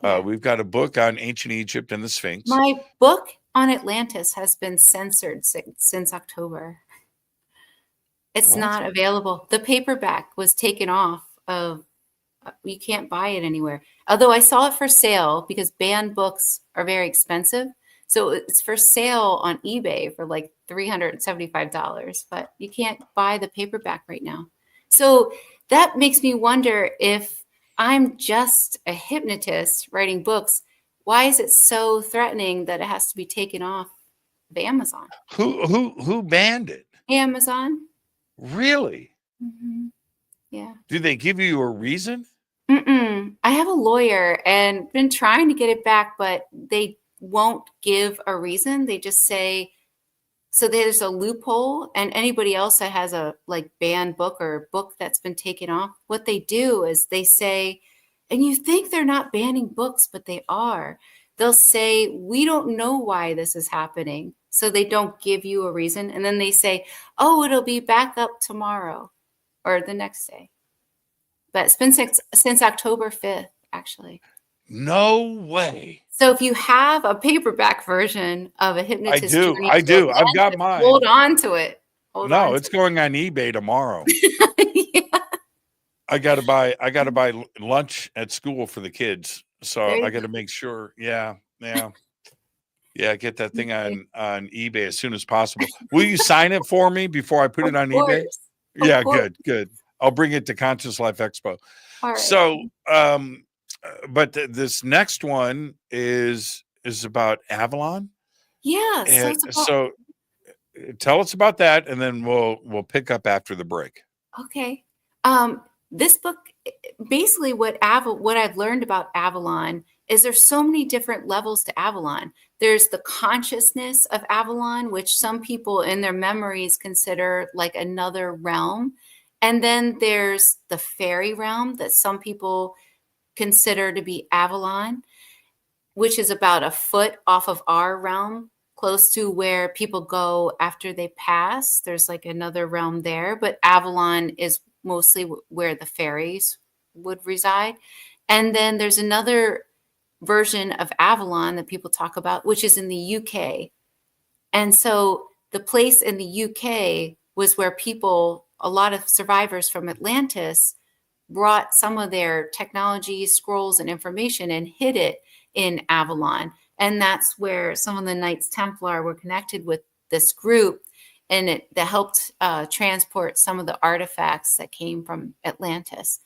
D: Yeah.
C: We've got a book on ancient Egypt and the Sphinx.
D: My book on Atlantis has been censored since October. It's
C: What?
D: not available. The paperback was taken off of, you can't buy it anywhere. Although I saw it for sale because banned books are very expensive. So it's for sale on eBay for like $375, but you can't buy the paperback right now. So that makes me wonder, if I'm just a hypnotist writing books, why is it so threatening that it has to be taken off of Amazon?
C: Who banned it?
D: Amazon?
C: Really?
D: Mm-hmm. Yeah.
C: Do they give you a reason?
D: I have a lawyer and been trying to get it back, but they won't give a reason. They just say, so there's a loophole, and anybody else that has a like banned book or book that's been taken off, what they do is they say, and you think they're not banning books, but they are. They'll say, we don't know why this is happening. So they don't give you a reason. And then they say, oh, it'll be back up tomorrow or the next day. But it's been since October 5th, actually.
C: No way.
D: So if you have a paperback version of a hypnotist journey,
C: I do. I've got mine.
D: Hold on to it.
C: No, it's going on eBay tomorrow.
D: Yeah.
C: I gotta buy lunch at school for the kids. So I gotta make sure. Yeah. Get that thing on eBay as soon as possible. Will you sign it for me before I put it on eBay? Yeah, good. I'll bring it to Conscious Life Expo.
D: All right.
C: So, but this next one is about Avalon.
D: Yeah.
C: And so tell us about that, and then we'll pick up after the break.
D: Okay. This book, basically what I've learned about Avalon is there's so many different levels to Avalon. There's the consciousness of Avalon, which some people in their memories consider like another realm. And then there's the fairy realm that some people consider to be Avalon, which is about a foot off of our realm, close to where people go after they pass. There's like another realm there, but Avalon is mostly where the fairies would reside. And then there's another version of Avalon that people talk about, which is in the UK. And so the place in the UK was where a lot of survivors from Atlantis brought some of their technology, scrolls, and information and hid it in Avalon. And that's where some of the Knights Templar were connected with this group, and that helped transport some of the artifacts that came from Atlantis.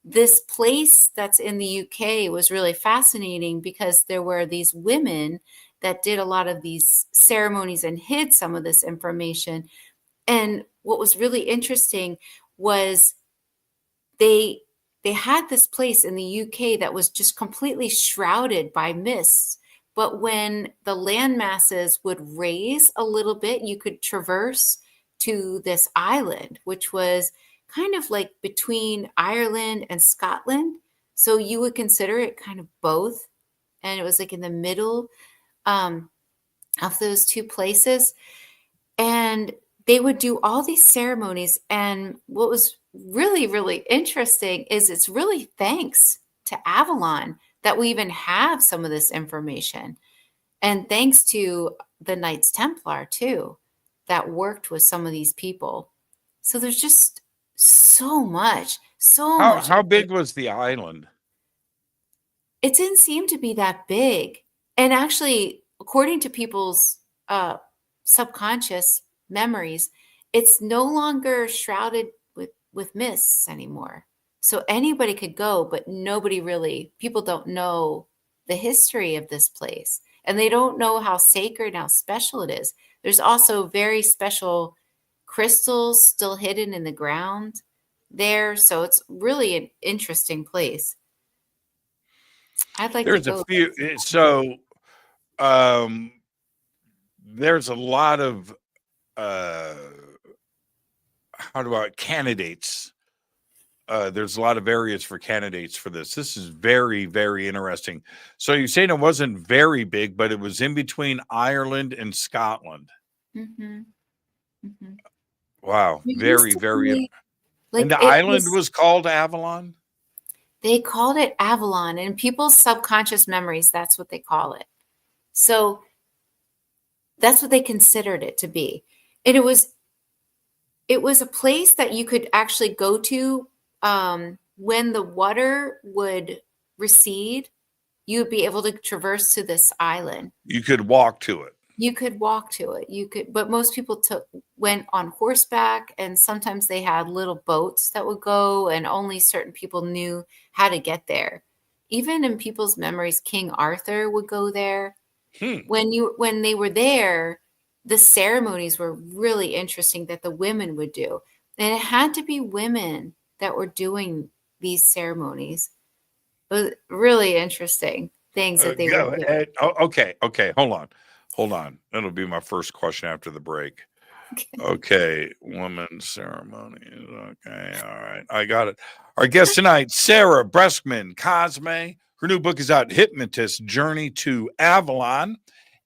D: This place that's in the UK was really fascinating because there were these women that did a lot of these ceremonies and hid some of this information. And what was really interesting was they had this place in the UK that was just completely shrouded by mists. But when the land masses would raise a little bit, you could traverse to this island, which was kind of like between Ireland and Scotland. So you would consider it kind of both. And it was like in the middle of those two places. And they would do all these ceremonies. And what was really, really interesting is it's really thanks to Avalon that we even have some of this information. And thanks to the Knights Templar too, that worked with some of these people. So there's just so much.
C: How big was the island?
D: It didn't seem to be that big. And actually, according to people's subconscious memories, it's no longer shrouded with mists anymore. So anybody could go, but people don't know the history of this place. And they don't know how sacred and how special it is. There's also very special crystals still hidden in the ground there. So it's really an interesting place. I'd like to go.
C: So there's a lot of candidates. There's a lot of areas for candidates for this. This is very, very interesting. So you're saying it wasn't very big, but it was in between Ireland and Scotland.
D: Mm-hmm. Mm-hmm.
C: Wow. Very, very. And the island was called Avalon?
D: They called it Avalon. In people's subconscious memories, that's what they call it. So that's what they considered it to be. And it was a place that you could actually go to when the water would recede. You would be able to traverse to this island.
C: You could walk to it. But most people went on horseback, and sometimes they had little boats that would go, and only certain people knew how to get there. Even in people's memories, King Arthur would go there. When they were there, the ceremonies were really interesting that the women would do. And it had to be women that were doing these ceremonies. It was really interesting things that they would do. Okay. Hold on. That'll be my first question after the break. Okay. Women's ceremonies. Okay. All right. I got it. Our guest tonight, Sarah Breskman Cosme. Her new book is out, Hypnotist, Journey to Avalon.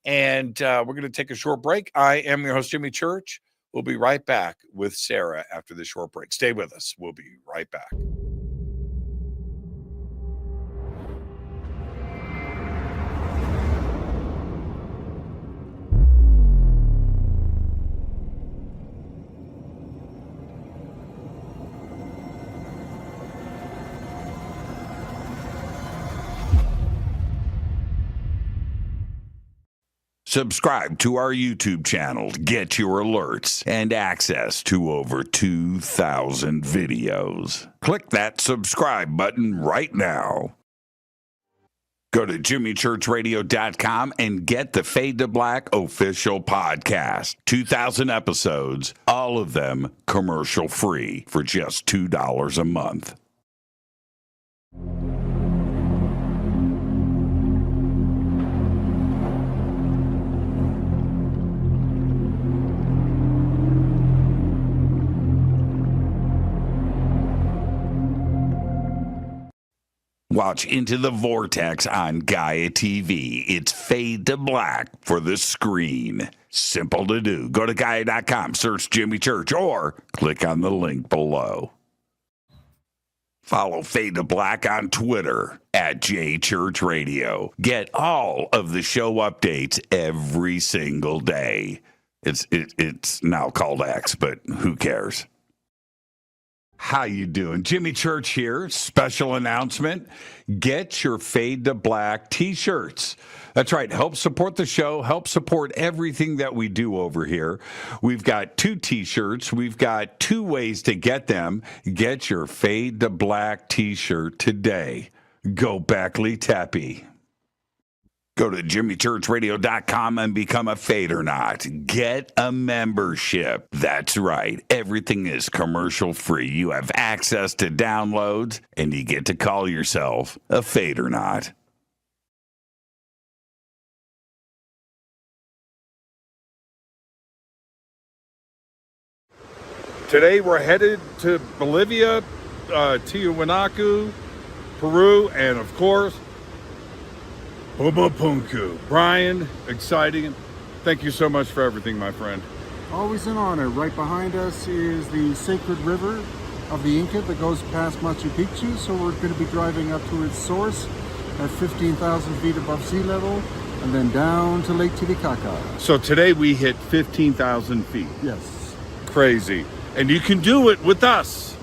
C: And we're going to take a short break. I am your host, Jimmy Church. We'll be right back with Sarah after this short break. Stay with us. We'll be right back. Subscribe to our YouTube channel to get your alerts and access to over 2,000 videos. Click that subscribe button right now. Go to jimmychurchradio.com and get the Fade to Black official podcast. 2,000 episodes, all of them commercial free for just $2 a month. Watch Into the Vortex on Gaia TV. It's Fade to Black for the screen. Simple to do. Go to Gaia.com, search Jimmy Church, or click on the link below. Follow Fade to Black on Twitter at JChurchRadio. Get all of the show updates every single day. It's now called X, but who cares? How you doing? Jimmy Church here. Special announcement. Get your Fade to Black t-shirts. That's right. Help support the show. Help support everything that we do over here. We've got 2 t-shirts. We've got 2 ways to get them. Get your Fade to Black t-shirt today. Go Backley Tappy. Go to jimmychurchradio.com and become a Fadernaut. Get a membership. That's right. Everything is commercial free. You have access to downloads, and you get to call yourself a Fadernaut. Today we're headed to Bolivia, Tiwanaku, Peru, and of course, Pumapunku. Brian, exciting. Thank you so much for everything, my friend.
E: Always an honor. Right behind us is the sacred river of the Inca that goes past Machu Picchu. So we're going to be driving up to its source at 15,000 feet above sea level and then down to Lake Titicaca.
C: So today we hit 15,000 feet.
E: Yes.
C: Crazy. And you can do it with us.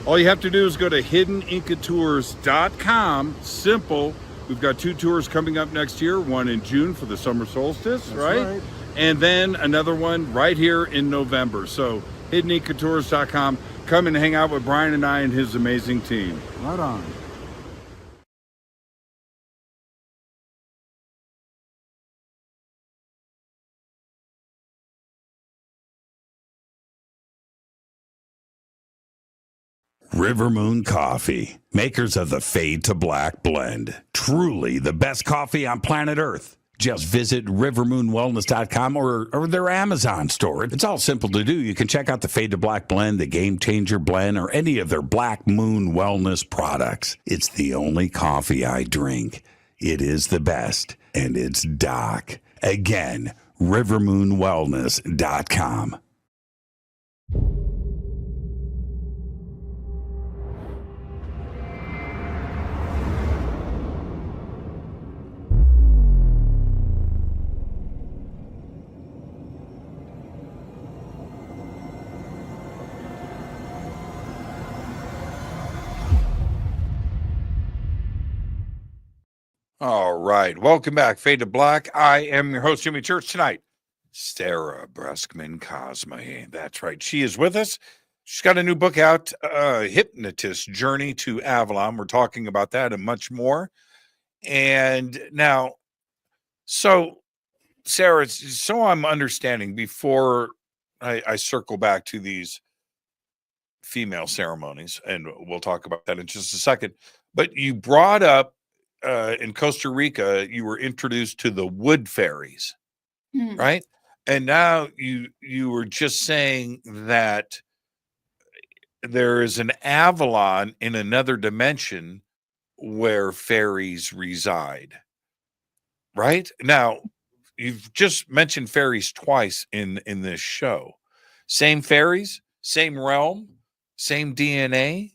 C: All you have to do is go to hiddenincatours.com. Simple. We've got 2 tours coming up next year, one in June for the summer solstice,
E: That's
C: right? And then another one right here in November. So hiddenincatours.com. Come and hang out with Brian and I and his amazing team.
E: Right on.
F: River Moon Coffee, makers of the Fade to Black blend. Truly the best coffee on planet Earth. Just visit rivermoonwellness.com or their Amazon store. It's all simple to do. You can check out the Fade to Black blend, the Game Changer blend, or any of their Black Moon Wellness products. It's the only coffee I drink. It is the best, and it's Doc. Again, rivermoonwellness.com.
C: All right. Welcome back, Fade to Black. I am your host, Jimmy Church. Tonight, Sarah Breskman Cosme. That's right. She is with us. She's got a new book out, Hypnotist Journey to Avalon. We're talking about that and much more. And now, so Sarah, so I'm understanding before I circle back to these female ceremonies, and we'll talk about that in just a second. But you brought up in Costa Rica, you were introduced to the wood fairies, right? And now you were just saying that there is an Avalon in another dimension where fairies reside, right? Now, you've just mentioned fairies twice in this show. Same fairies, same realm, same DNA,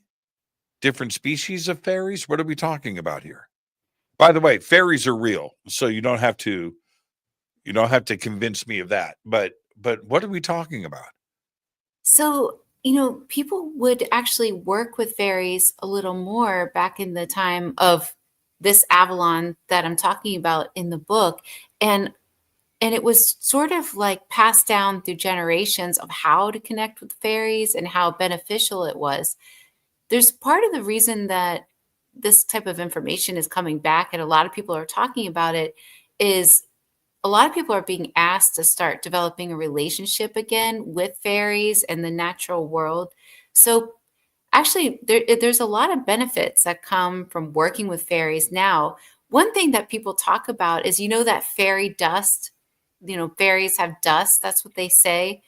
C: different species of fairies. What are we talking about here? By the way, fairies are real, so you don't have to convince me of that. But what are we talking about?
D: So, people would actually work with fairies a little more back in the time of this Avalon that I'm talking about in the book. And it was sort of like passed down through generations of how to connect with fairies and how beneficial it was. There's part of the reason that this type of information is coming back and a lot of people are talking about it is a lot of people are being asked to start developing a relationship again with fairies and the natural world. So actually, there's a lot of benefits that come from working with fairies now. One thing that people talk about is, that fairy dust, fairies have dust. That's what they say.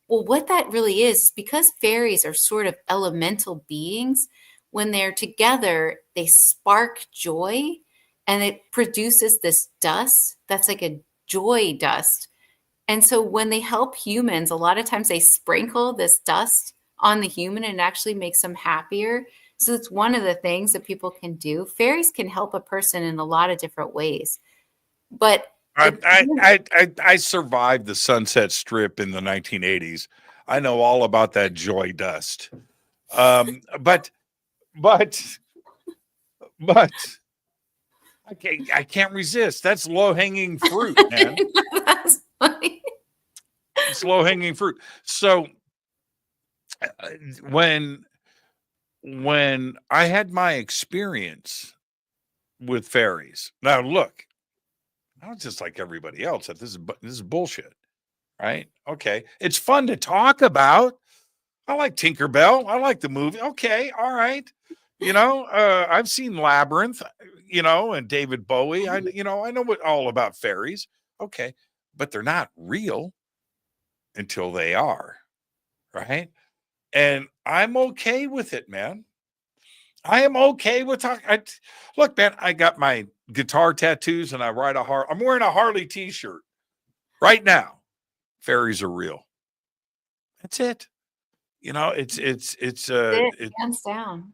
D: Well, what that really is because fairies are sort of elemental beings. When they're together, they spark joy and it produces this dust that's like a joy dust. And so when they help humans, a lot of times they sprinkle this dust on the human and it actually makes them happier. So it's one of the things that people can do. Fairies can help a person in a lot of different ways. But
C: I survived the Sunset Strip in the 1980s. I know all about that joy dust. But I can't resist. That's low hanging fruit, man.
D: That's funny.
C: It's low hanging fruit. So when I had my experience with fairies, now look, I was just like everybody else. That this is bullshit, right? Okay, it's fun to talk about. I like Tinkerbell. I like the movie. Okay, all right. I've seen Labyrinth, and David Bowie. I know all about fairies. Okay, but they're not real until they are, right? And I'm okay with it, man. I am okay with talking. Look, man, I got my guitar tattoos and I ride I'm wearing a Harley t-shirt right now. Fairies are real. That's it. You know,
D: Hands down.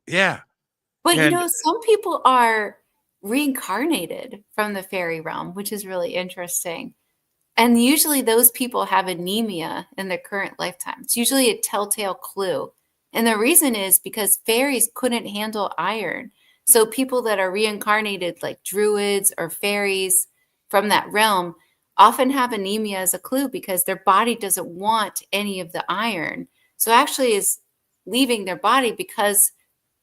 C: yeah.
D: But
C: And
D: some people are reincarnated from the fairy realm, which is really interesting. And usually those people have anemia in their current lifetime. It's usually a telltale clue. And the reason is because fairies couldn't handle iron. So people that are reincarnated, like druids or fairies from that realm, often have anemia as a clue because their body doesn't want any of the iron. So actually is leaving their body because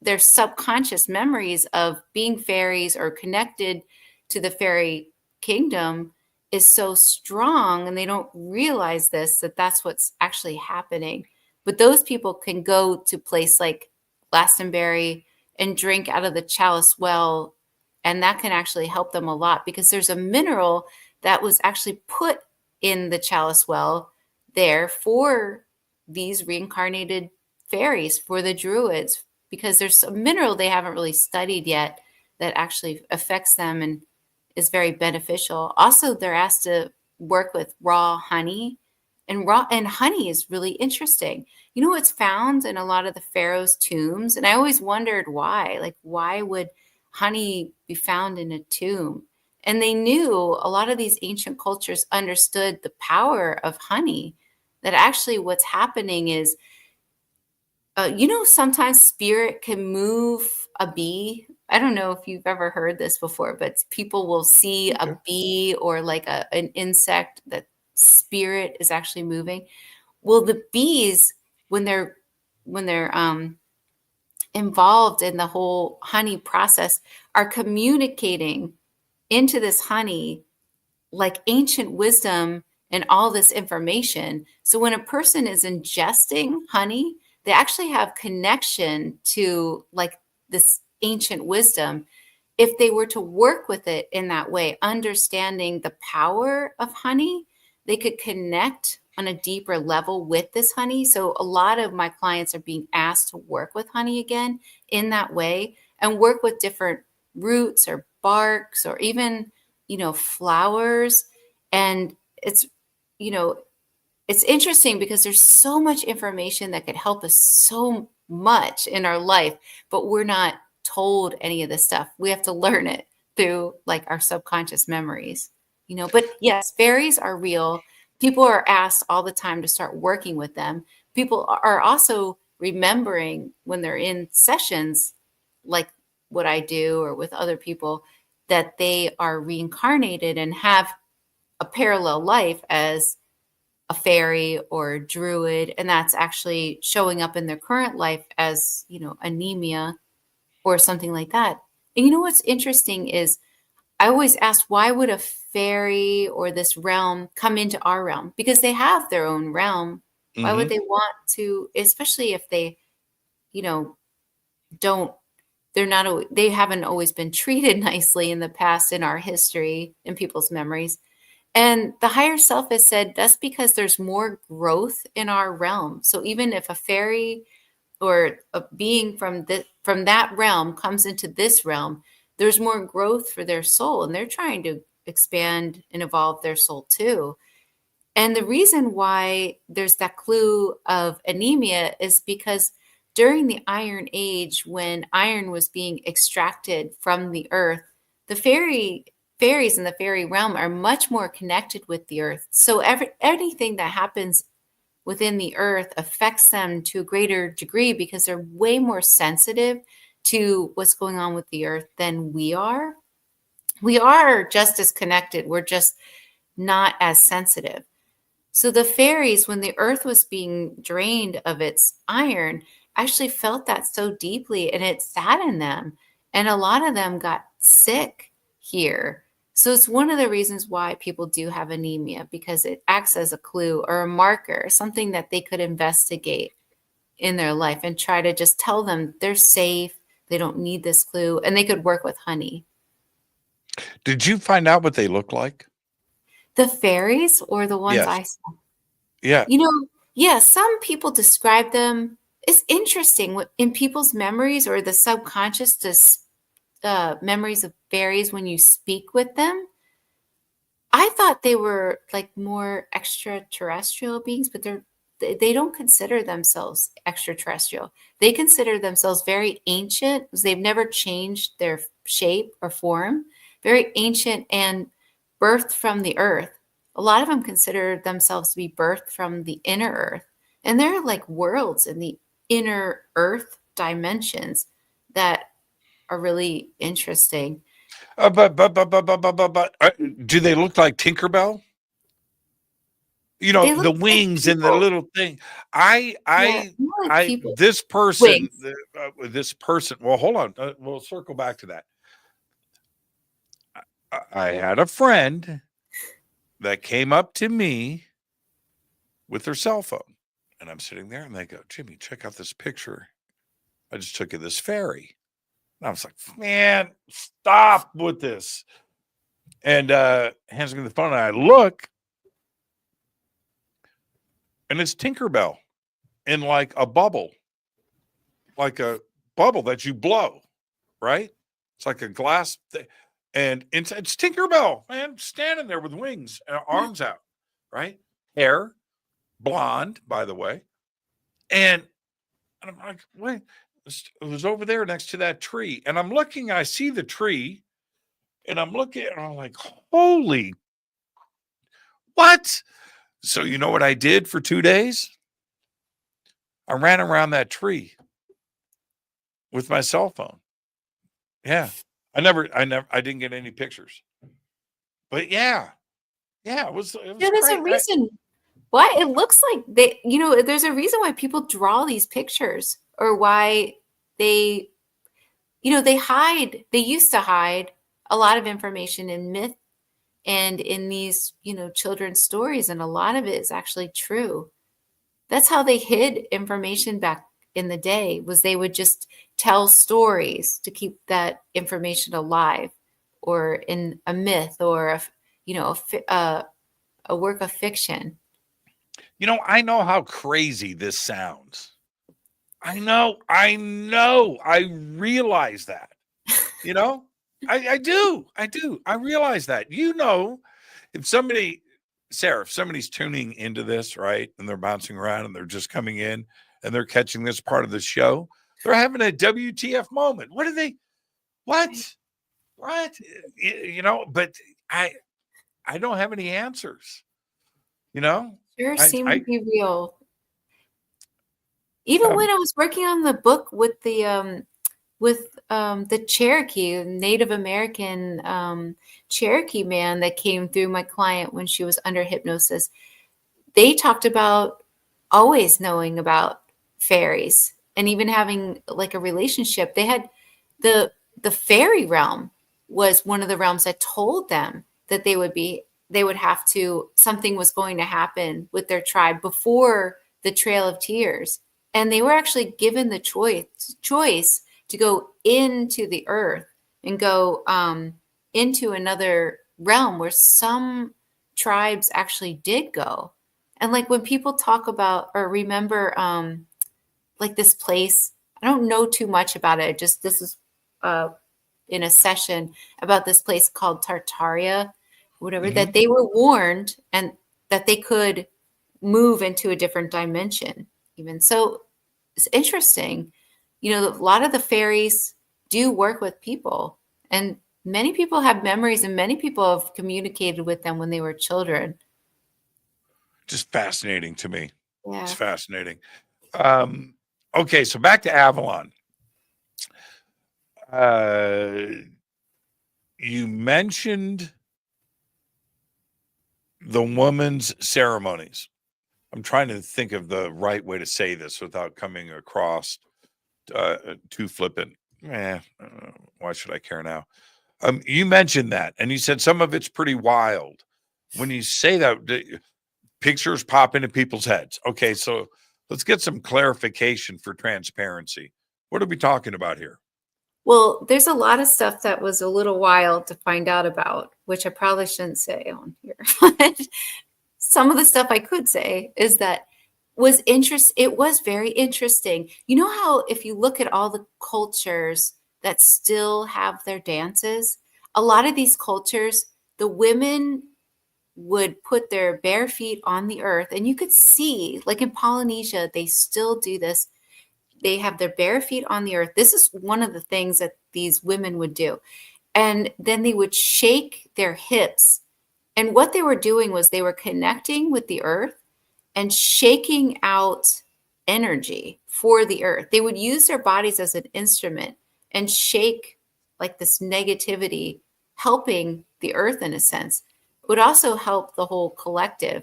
D: their subconscious memories of being fairies or connected to the fairy kingdom is so strong, and they don't realize that that's what's actually happening. But those people can go to a place like Glastonbury and drink out of the chalice well, and that can actually help them a lot because there's a mineral that was actually put in the chalice well there for these reincarnated fairies, for the druids, because there's a mineral they haven't really studied yet that actually affects them and is very beneficial. Also, they're asked to work with raw honey, and honey is really interesting. It's found in a lot of the pharaohs' tombs, and I always wondered why. Like, why would honey be found in a tomb? And they knew, a lot of these ancient cultures understood the power of honey, that actually what's happening is, sometimes spirit can move a bee. I don't know if you've ever heard this before, but people will see a bee or like an insect that spirit is actually moving. Well, the bees, when they're involved in the whole honey process, are communicating into this honey like ancient wisdom and all this information. So when a person is ingesting honey, they actually have connection to like this ancient wisdom. If they were to work with it in that way, understanding the power of honey, they could connect on a deeper level with this honey. So a lot of my clients are being asked to work with honey again in that way, and work with different roots or barks or even, flowers. And it's interesting because there's so much information that could help us so much in our life, but we're not told any of this stuff. We have to learn it through like our subconscious memories, but yes, fairies are real. People are asked all the time to start working with them. People are also remembering when they're in sessions like what I do or with other people, that they are reincarnated and have a parallel life as a fairy or a druid, and that's actually showing up in their current life as, anemia or something like that. And what's interesting is, I always ask, why would a fairy or this realm come into our realm? Because they have their own realm. Why would they want to, especially if they, they haven't always been treated nicely in the past, in our history, in people's memories. And the higher self has said that's because there's more growth in our realm. So even if a fairy or a being from that realm comes into this realm, there's more growth for their soul, and they're trying to expand and evolve their soul too. And the reason why there's that clue of anemia is because during the Iron Age, when iron was being extracted from the earth, the fairies in the fairy realm are much more connected with the earth. So anything that happens within the earth affects them to a greater degree because they're way more sensitive to what's going on with the earth than we are. We are just as connected. We're just not as sensitive. So the fairies, when the earth was being drained of its iron, actually felt that so deeply, and it saddened them. And a lot of them got sick here. So it's one of the reasons why people do have anemia, because it acts as a clue or a marker, something that they could investigate in their life and try to just tell them they're safe, they don't need this clue, and they could work with honey.
C: Did you find out what they look like?
D: The fairies or the ones
C: Yes.
D: I saw?
C: Yeah.
D: Yeah, some people describe them. It's interesting in people's memories or the subconscious memories of fairies when you speak with them. I thought they were like more extraterrestrial beings, but they're they don't consider themselves extraterrestrial. They consider themselves very ancient because they've never changed their shape or form, very ancient and birthed from the earth. A lot of them consider themselves to be birthed from the inner earth. And there are like worlds in the inner earth dimensions that are really interesting.
C: But do they look like Tinkerbell? You know,
D: They look
C: the
D: like
C: wings and the
D: people.
C: little thing.
D: Yeah, more like people.
C: This person,
D: Wings.
C: well, hold on. We'll circle back to that. I had a friend that came up to me with their cell phone, and I'm sitting there and they go, Jimmy, check out this picture I just took of this fairy. And I was like, man, stop with this. And hands me the phone, and I look, and it's Tinkerbell in like a bubble that you blow, right? It's like a glass thing. And it's Tinkerbell, man, standing there with wings and arms out, right? Hair, blonde, by the way. And I'm like, wait, it was over there next to that tree. And I'm looking, I see the tree, and I'm looking, and I'm like, holy, what? So you know what I did for 2 days? I ran around that tree with my cell phone. Yeah. I didn't get any pictures. But yeah, it was
D: There's
C: great.
D: a reason why it looks like they, there's a reason why people draw these pictures, or why they, they used to hide a lot of information in myth and in these, children's stories. And a lot of it is actually true. That's how they hid information back in the day, was they would just tell stories to keep that information alive, or in a myth, or a work of fiction.
C: I know how crazy this sounds. I know. I realize that. I do. I realize that. If somebody's tuning into this, right, and they're bouncing around and they're just coming in and they're catching this part of the show, they're having a WTF moment. What? But I don't have any answers.
D: Sure seem to be real. Even when I was working on the book with the Cherokee, Native American Cherokee man that came through my client when she was under hypnosis, they talked about always knowing about fairies and even having like a relationship. They had the fairy realm was one of the realms that told them that something was going to happen with their tribe before the Trail of Tears. And they were actually given the choice to go into the earth and go into another realm where some tribes actually did go. And like when people talk about or remember like this place, I don't know too much about it. This is in a session about this place called Tartaria, whatever, that they were warned and that they could move into a different dimension even. So it's interesting. A lot of the fairies do work with people, and many people have memories, and many people have communicated with them when they were children.
C: Just fascinating to me.
D: Yeah.
C: It's fascinating. Okay, so back to Avalon. You mentioned the woman's ceremonies. I'm trying to think of the right way to say this without coming across too flippant. Why should I care now? You mentioned that, and you said some of it's pretty wild. When you say that, pictures pop into people's heads. Okay, so let's get some clarification for transparency. What are we talking about here?
D: Well, there's a lot of stuff that was a little wild to find out about, which I probably shouldn't say on here. But some of the stuff I could say is that it was very interesting. You know how if you look at all the cultures that still have their dances, a lot of these cultures, the women would put their bare feet on the earth, and you could see, like in Polynesia, they still do this. They have their bare feet on the earth. This is one of the things that these women would do. And then they would shake their hips. And what they were doing was they were connecting with the earth and shaking out energy for the earth. They would use their bodies as an instrument and shake like this negativity, helping the earth in a sense. It would also help the whole collective.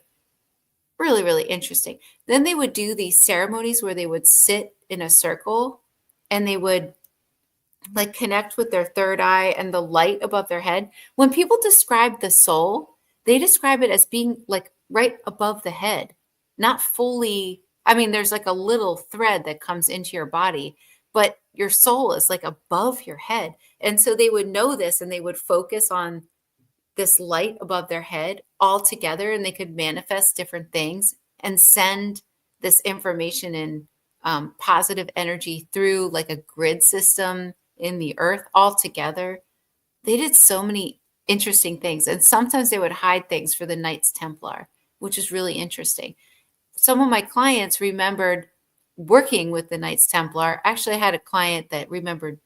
D: Really, really interesting. Then they would do these ceremonies where they would sit in a circle and they would like connect with their third eye and the light above their head. When people describe the soul, they describe it as being like right above the head, not fully. I mean, there's like a little thread that comes into your body, but your soul is like above your head. And so they would know this and they would focus on this light above their head all together, and they could manifest different things and send this information in positive energy through like a grid system in the earth all together. They did so many interesting things. And sometimes they would hide things for the Knights Templar, which is really interesting. Some of my clients remembered working with the Knights Templar. Actually, I had a client that remembered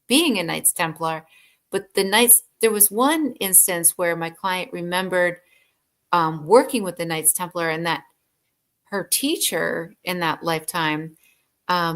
D: being a Knights Templar, but the Knights, there was one instance where my client remembered working with the Knights Templar, and that her teacher in that lifetime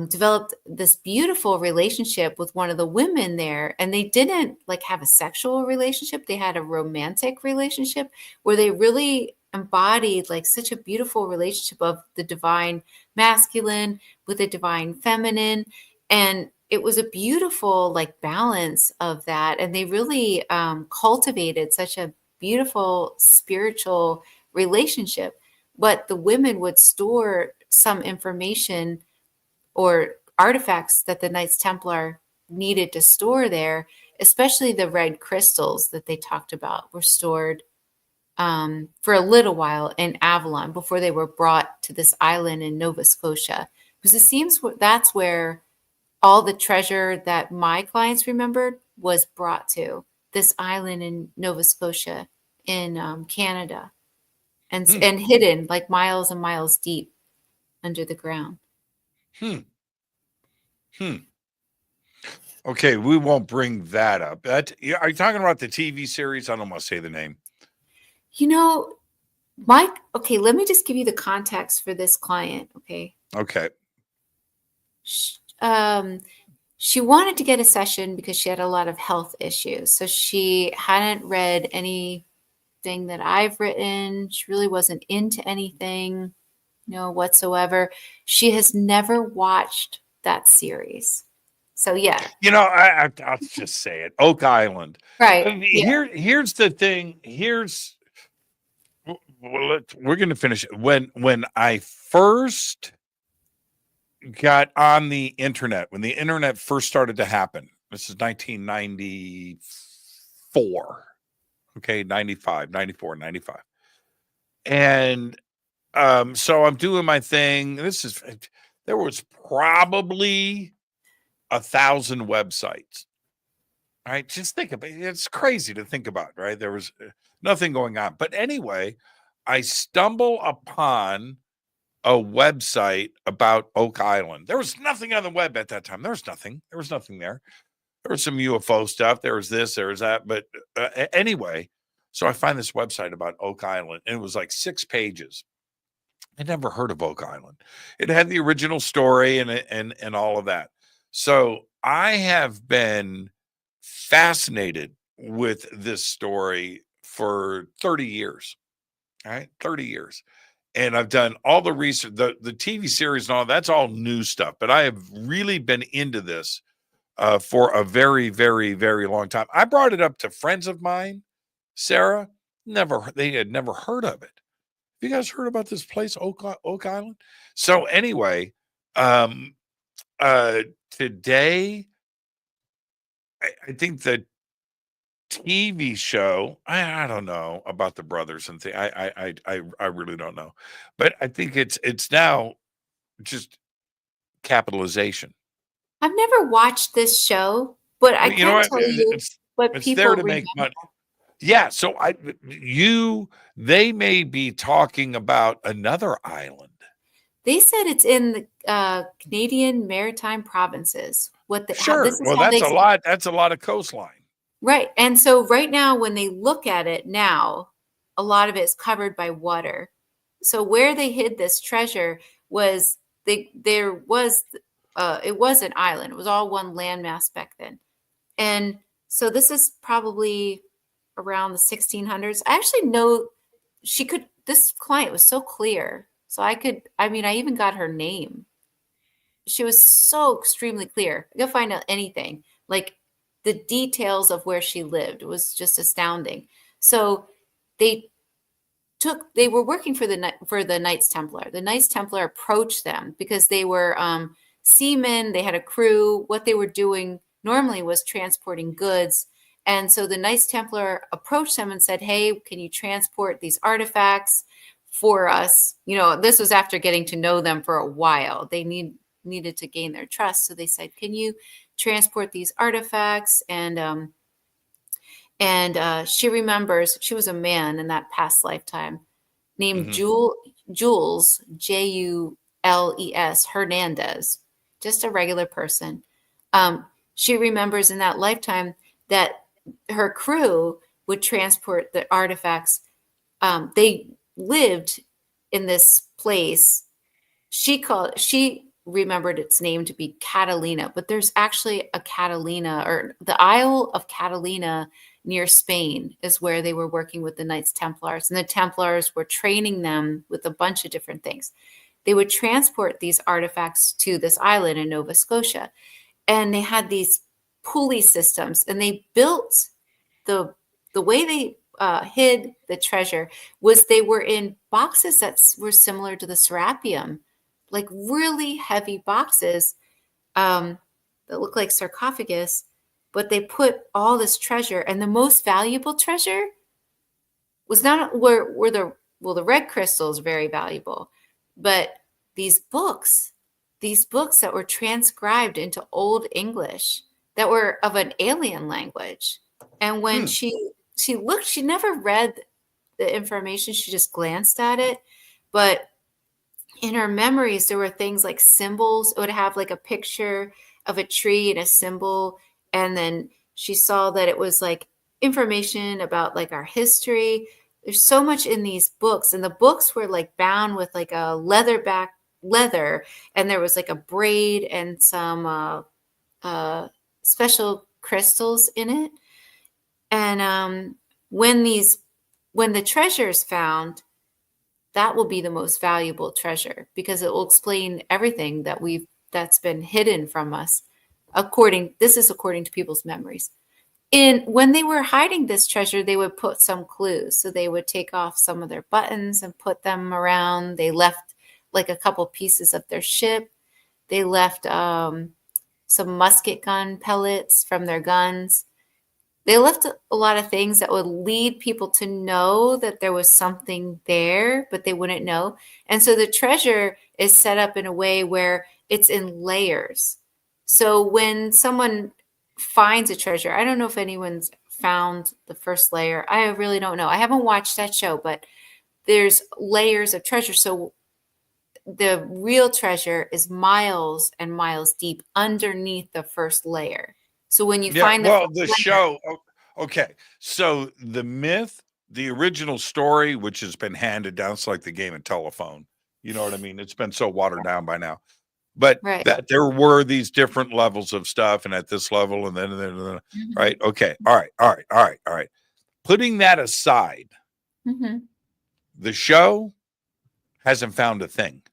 D: developed this beautiful relationship with one of the women there. And they didn't like have a sexual relationship. They had a romantic relationship where they really embodied like such a beautiful relationship of the divine masculine with the divine feminine. And it was a beautiful like balance of that. And they really cultivated such a beautiful spiritual relationship. But the women would store some information or artifacts that the Knights Templar needed to store there, especially the red crystals that they talked about were stored for a little while in Avalon before they were brought to this island in Nova Scotia. Because it seems that's where all the treasure that my clients remembered was brought to, this island in Nova Scotia in Canada, and hidden like miles and miles deep under the ground.
C: Okay, we won't bring that up. Are you talking about the TV series? I don't want to say the name.
D: You know, Mike, okay, let me just give you the context for this client, okay?
C: Okay.
D: She wanted to get a session because she had a lot of health issues. So she hadn't read anything that I've written. She really wasn't into anything, whatsoever. She has never watched that series. So yeah.
C: I'll just say it. Oak Island.
D: Right.
C: Here's the thing. We're going to finish it. When I first got on the internet, when the internet first started to happen, this is 1994. Okay, 95, 94, 95. And so I'm doing my thing. There was probably 1,000 websites. All right, just think about it. It's crazy to think about, right? There was nothing going on. But anyway, I stumble upon a website about Oak Island. There was nothing on the web at that time. There was nothing there. There was some UFO stuff. There was this, there was that. But anyway, so I find this website about Oak Island, and it was like 6 pages. I'd never heard of Oak Island. It had the original story and all of that. So I have been fascinated with this story for 30 years. All right, 30 years. And I've done all the research, the TV series and all that's all new stuff. But I have really been into this for a very, very, very long time. I brought it up to friends of mine, Sarah. They had never heard of it. Have you guys heard about this place, Oak Island? So anyway, today, I think the TV show, I don't know about the brothers and things. I really don't know, but I think it's now just capitalization.
D: I've never watched this show, but I can tell you what
C: it's
D: people
C: there to make money. Yeah, so they may be talking about another island.
D: They said it's in the Canadian Maritime Provinces.
C: Sure.
D: This is
C: Well,
D: how
C: that's
D: they
C: a lot. That's a lot of coastline.
D: right. And so right now, when they look at it now, a lot of it is covered by water. So where they hid this treasure was it was an island. It was all one landmass back then. And so this is probably around the 1600s. I actually know this client was so clear. So I even got her name. She was so extremely clear. I could find out anything, like the details of where she lived was just astounding. So they were working for the Knights Templar. The Knights Templar approached them because they were seamen. They had a crew. What they were doing normally was transporting goods. And so the Knights Templar approached them and said, "Hey, can you transport these artifacts for us?" This was after getting to know them for a while. They needed to gain their trust. So they said, "Can you transport these artifacts?" And she remembers she was a man in that past lifetime named Jules, Jules Hernandez, just a regular person. She remembers in that lifetime that her crew would transport the artifacts. They lived in this place. She remembered its name to be Catalina, but there's actually a Catalina, or the Isle of Catalina near Spain is where they were working with the Knights Templars, and the Templars were training them with a bunch of different things. They would transport these artifacts to this island in Nova Scotia, and they had these pulley systems, and they built the way they hid the treasure was they were in boxes that were similar to the Serapeum, like really heavy boxes that look like sarcophagus, but they put all this treasure, and the most valuable treasure was the red crystals, very valuable, but these books that were transcribed into Old English that were of an alien language. And when she looked, she never read the information, she just glanced at it, but in her memories, there were things like symbols. It would have like a picture of a tree and a symbol. And then she saw that it was like information about like our history. There's so much in these books. And the books were like bound with like a leather. And there was like a braid and some special crystals in it. And when the treasure is found, that will be the most valuable treasure because it will explain everything that's been hidden from us. This is according to people's memories. When they were hiding this treasure, they would put some clues. So they would take off some of their buttons and put them around. They left like a couple pieces of their ship. They left some musket gun pellets from their guns. They left a lot of things that would lead people to know that there was something there, but they wouldn't know. And so the treasure is set up in a way where it's in layers. So when someone finds a treasure, I don't know if anyone's found the first layer. I really don't know. I haven't watched that show, but there's layers of treasure. So the real treasure is miles and miles deep underneath the first layer. So when you find
C: the show, okay. So the myth, the original story, which has been handed down, it's like the game of telephone. You know what I mean? It's been so watered down by now. But that there were these different levels of stuff, and at this level, and then right? Okay. All right. Putting that aside, the show hasn't found a thing.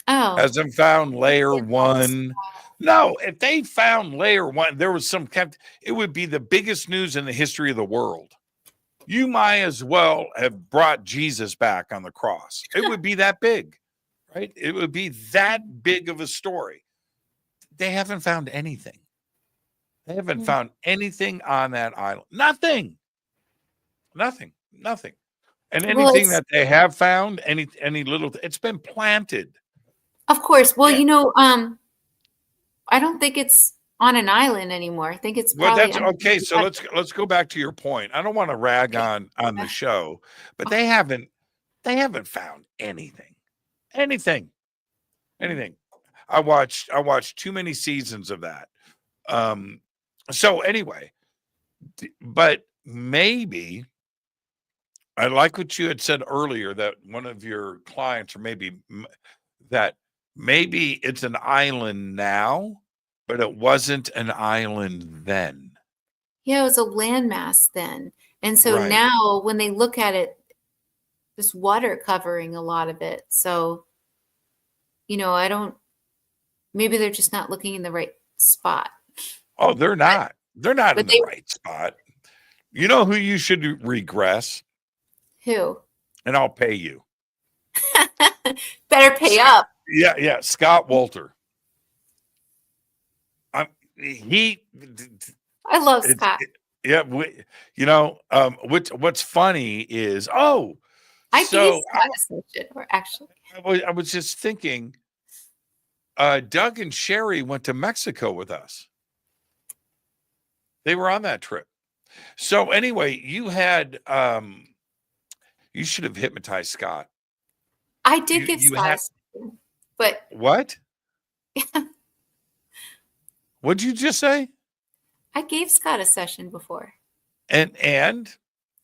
D: Oh.
C: Hasn't found layer one. No, if they found layer one, there was it would be the biggest news in the history of the world. You might as well have brought Jesus back on the cross. It would be that big, right? It would be that big of a story. They haven't found anything. They haven't found anything on that island. Nothing. And anything that they have found, any little, it's been planted.
D: Of course. Well, I don't think it's on an island anymore. I think it's
C: Well,
D: probably
C: that's okay. So let's go back to your point. I don't want to rag on the show, but they haven't found anything. Anything. I watched too many seasons of that. So anyway, but maybe I like what you had said earlier, that one of your clients, or maybe it's an island now, but it wasn't an island then.
D: Yeah, it was a landmass then. And so
C: Right.
D: now when they look at it, there's water covering a lot of it. So, maybe they're just not looking in the right spot.
C: Oh, they're not. They're not in
D: But
C: the right spot. You know who you should regress?
D: Who?
C: And I'll pay you.
D: Better pay up.
C: Yeah. Scott Wolter.
D: I love Scott.
C: What's funny is,
D: I gave Scott a session, or actually.
C: I was just thinking, Doug and Sherry went to Mexico with us. They were on that trip. So anyway, you had, you should have hypnotized Scott.
D: I did give Scott a session, but.
C: What? What'd you just say?
D: I gave Scott a session before.
C: And?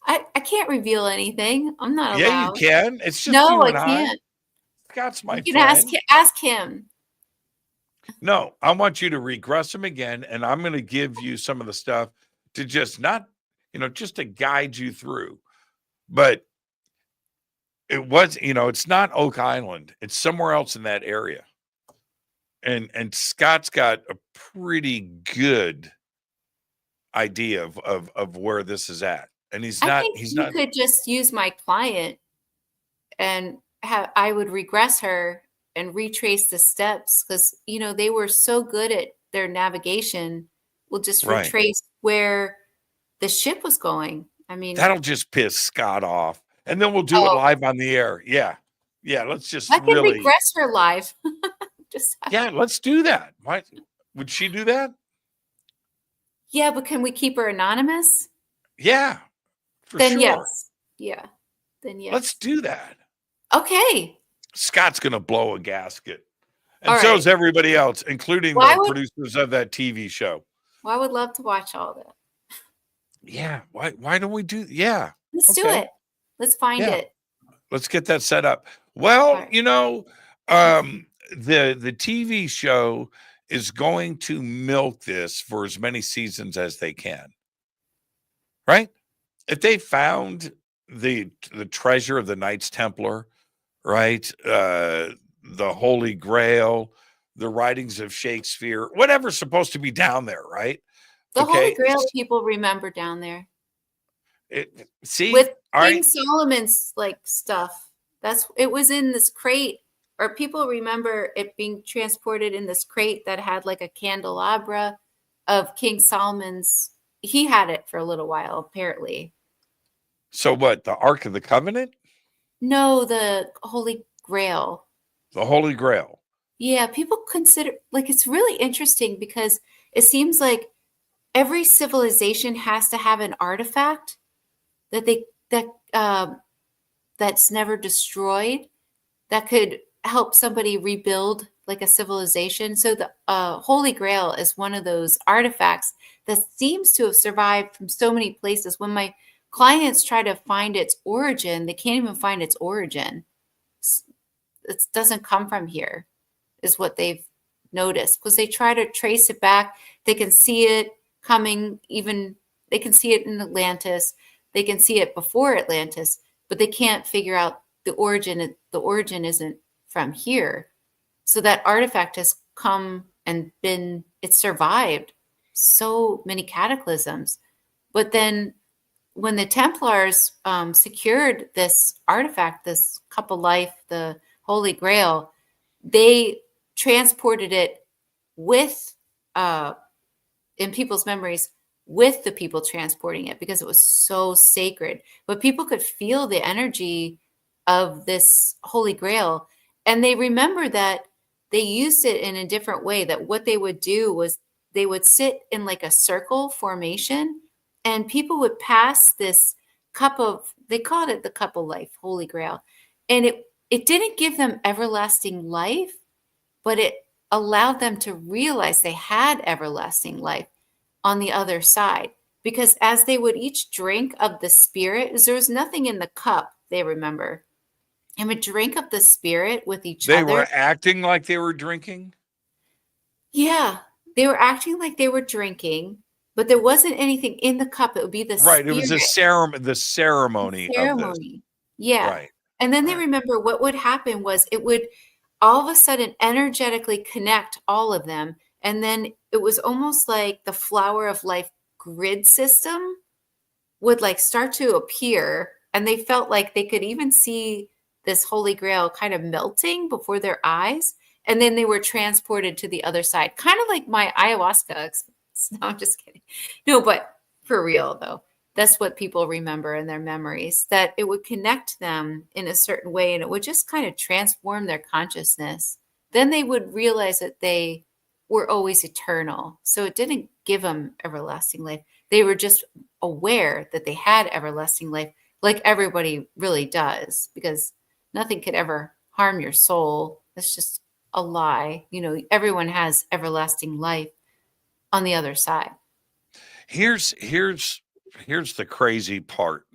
D: I can't reveal anything. I'm not allowed.
C: Yeah, you can. It's just
D: no,
C: you and
D: I can't.
C: Scott's my friend.
D: You can ask him.
C: No, I want you to regress him again, and I'm going to give you some of the stuff to just not, just to guide you through. But it was, it's not Oak Island. It's somewhere else in that area. And Scott's got a pretty good idea of where this is at. And he's not.
D: You could just use my client, and I would regress her and retrace the steps, because they were so good at their navigation. We'll just retrace where the ship was going. I mean,
C: that'll just piss Scott off, and then we'll do it live on the air. Yeah. Let's just.
D: I can regress her live.
C: Let's do that. Why would she do that?
D: Yeah, but can we keep her anonymous?
C: Yeah.
D: Then
C: sure.
D: Yes. Yeah. Then yes.
C: Let's do that.
D: Okay.
C: Scott's going to blow a gasket. And so is everybody else, including the producers of that TV show.
D: Well, I would love to watch all that.
C: Yeah. Why don't we do? Yeah.
D: Let's do it. Let's find it.
C: Let's get that set up. Well, the TV show is going to milk this for as many seasons as they can. Right? If they found the treasure of the Knights Templar, right? The Holy Grail, the writings of Shakespeare, whatever's supposed to be down there, right?
D: The Holy Grail people remember down there.
C: With
D: King Solomon's stuff. It was in this crate, or people remember it being transported in this crate that had a candelabra of King Solomon's. He had it for a little while, apparently.
C: So what? The Ark of the Covenant?
D: No, the Holy Grail.
C: The Holy Grail.
D: Yeah, people consider it's really interesting, because it seems like every civilization has to have an artifact that's never destroyed, that could help somebody rebuild a civilization. So the Holy Grail is one of those artifacts that seems to have survived from so many places. When my clients try to find its origin, they can't even find its origin. It doesn't come from here, is what they've noticed, because they try to trace it back. They can see it coming, they can see it in Atlantis. They can see it before Atlantis, but they can't figure out the origin. The origin isn't from here. So that artifact has come and it survived so many cataclysms. But then when the Templars secured this artifact, this cup of life, the Holy Grail, they transported it with, in people's memories, with the people transporting it, because it was so sacred. But people could feel the energy of this Holy Grail, and they remember that they used it in a different way, that what they would do was they would sit in like a circle formation, and people would pass this cup of, they called it the cup of life, Holy Grail. And it didn't give them everlasting life, but it allowed them to realize they had everlasting life on the other side. Because as they would each drink of the spirit, there was nothing in the cup, they remember, and would drink of the spirit with each
C: They
D: other.
C: were acting like they were drinking?
D: Yeah, they were acting like they were drinking, but there wasn't anything in the cup. It would be the
C: Right. It was
D: spirit.
C: the ceremony of this.
D: Ceremony. Yeah.
C: Right.
D: And then they
C: Right.
D: remember what would happen was it would all of a sudden energetically connect all of them. And then it was almost like the flower of life grid system would like start to appear. And they felt like they could even see this Holy Grail kind of melting before their eyes. And then they were transported to the other side, kind of like my ayahuasca. No, I'm just kidding. No, but for real though, that's what people remember in their memories, that it would connect them in a certain way and it would just kind of transform their consciousness. Then they would realize that they were always eternal. So it didn't give them everlasting life. They were just aware that they had everlasting life, like everybody really does, because nothing could ever harm your soul. That's just a lie. You know, everyone has everlasting life on the other side.
C: Here's the crazy part.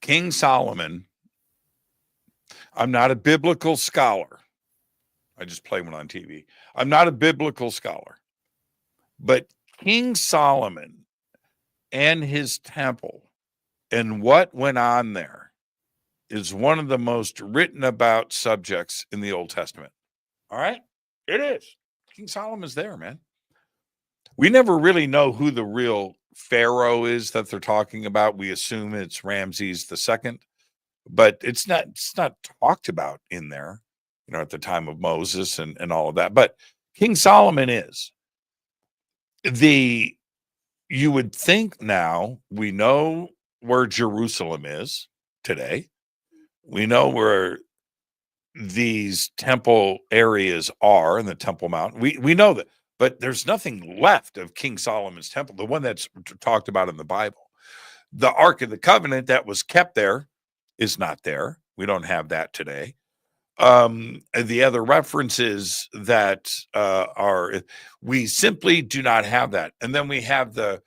C: King Solomon, I'm not a biblical scholar. I just play one on TV. I'm not a biblical scholar. But King Solomon and his temple and what went on there is one of the most written about subjects in the Old Testament. All right? It is. King Solomon's there, man. We never really know who the real pharaoh is that they're talking about. We assume it's Ramses II, but it's not talked about in there, you know, at the time of Moses and all of that. But King Solomon is. You would think now we know where Jerusalem is today. We know where these temple areas are in the Temple Mount. We know that, but there's nothing left of King Solomon's temple, the one that's talked about in the Bible. The Ark of the Covenant that was kept there is not there. We don't have that today. The other references that we simply do not have that. And then we have the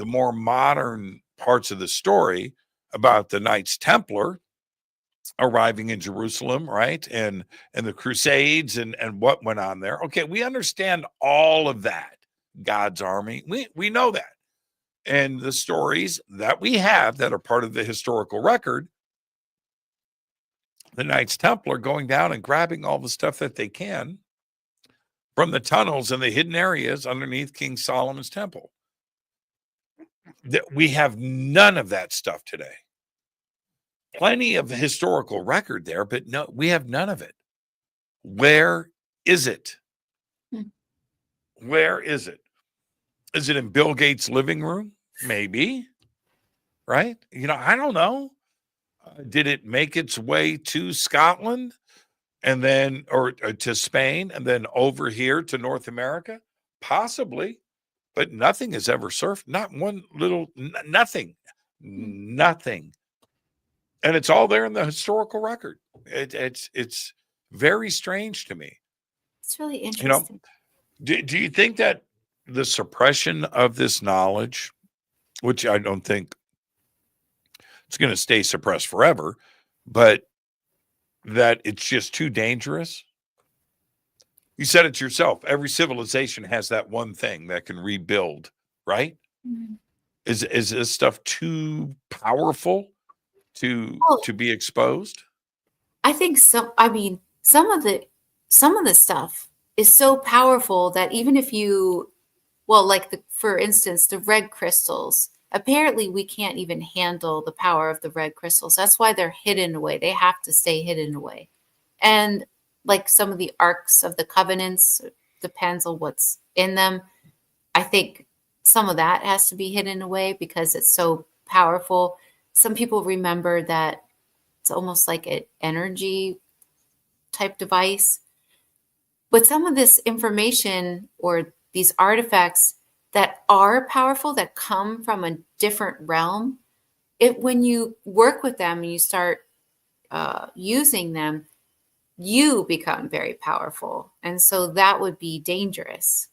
C: more modern parts of the story about the Knights Templar arriving in Jerusalem, right? And the Crusades and what went on there. Okay, we understand all of that. God's army. We know that. And the stories that we have that are part of the historical record, the Knights Templar going down and grabbing all the stuff that they can from the tunnels and the hidden areas underneath King Solomon's temple. We have none of that stuff today. Plenty of historical record there, but no, we have none of it. Where is it? Where is it? Is it in Bill Gates' living room? Maybe, right? You know, I don't know. Did it make its way to Scotland and then, or to Spain and then over here to North America? Possibly, but nothing has ever surfaced. Not one little, nothing. And it's all there in the historical record. It's very strange to me.
D: It's really
C: You
D: interesting.
C: know, do you think that the suppression of this knowledge, which I don't think it's going to stay suppressed forever, but that it's just too dangerous? You said it yourself. Every civilization has that one thing that can rebuild, right?
D: Mm-hmm.
C: Is this stuff too powerful to be exposed?
D: I think so. I mean, some of the stuff is so powerful that even if you, well, like for instance, the red crystals, apparently we can't even handle the power of the red crystals. That's why they're hidden away. They have to stay hidden away. And like some of the arcs of the covenants, depends on what's in them. I think some of that has to be hidden away because it's so powerful. Some people remember that it's almost like an energy type device. But some of this information or these artifacts that are powerful, that come from a different realm, when you work with them and you start using them, you become very powerful. And so that would be dangerous.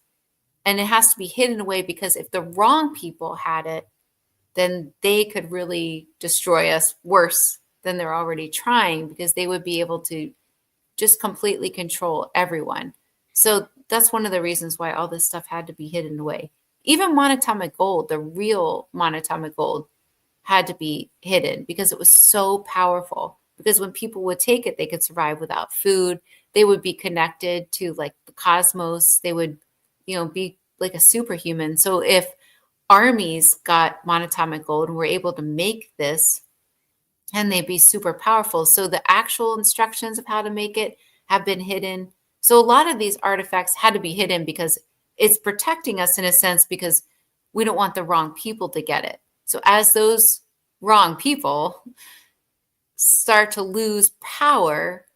D: And it has to be hidden away, because if the wrong people had it, then they could really destroy us worse than they're already trying, because they would be able to just completely control everyone. So that's one of the reasons why all this stuff had to be hidden away. Even monatomic gold, the real monatomic gold, had to be hidden because it was so powerful. Because when people would take it, they could survive without food. They would be connected to like the cosmos. They would, be like a superhuman. So if armies got monatomic gold and were able to make this, and they'd be super powerful. So the actual instructions of how to make it have been hidden. So a lot of these artifacts had to be hidden because it's protecting us in a sense, because we don't want the wrong people to get it. So as those wrong people start to lose power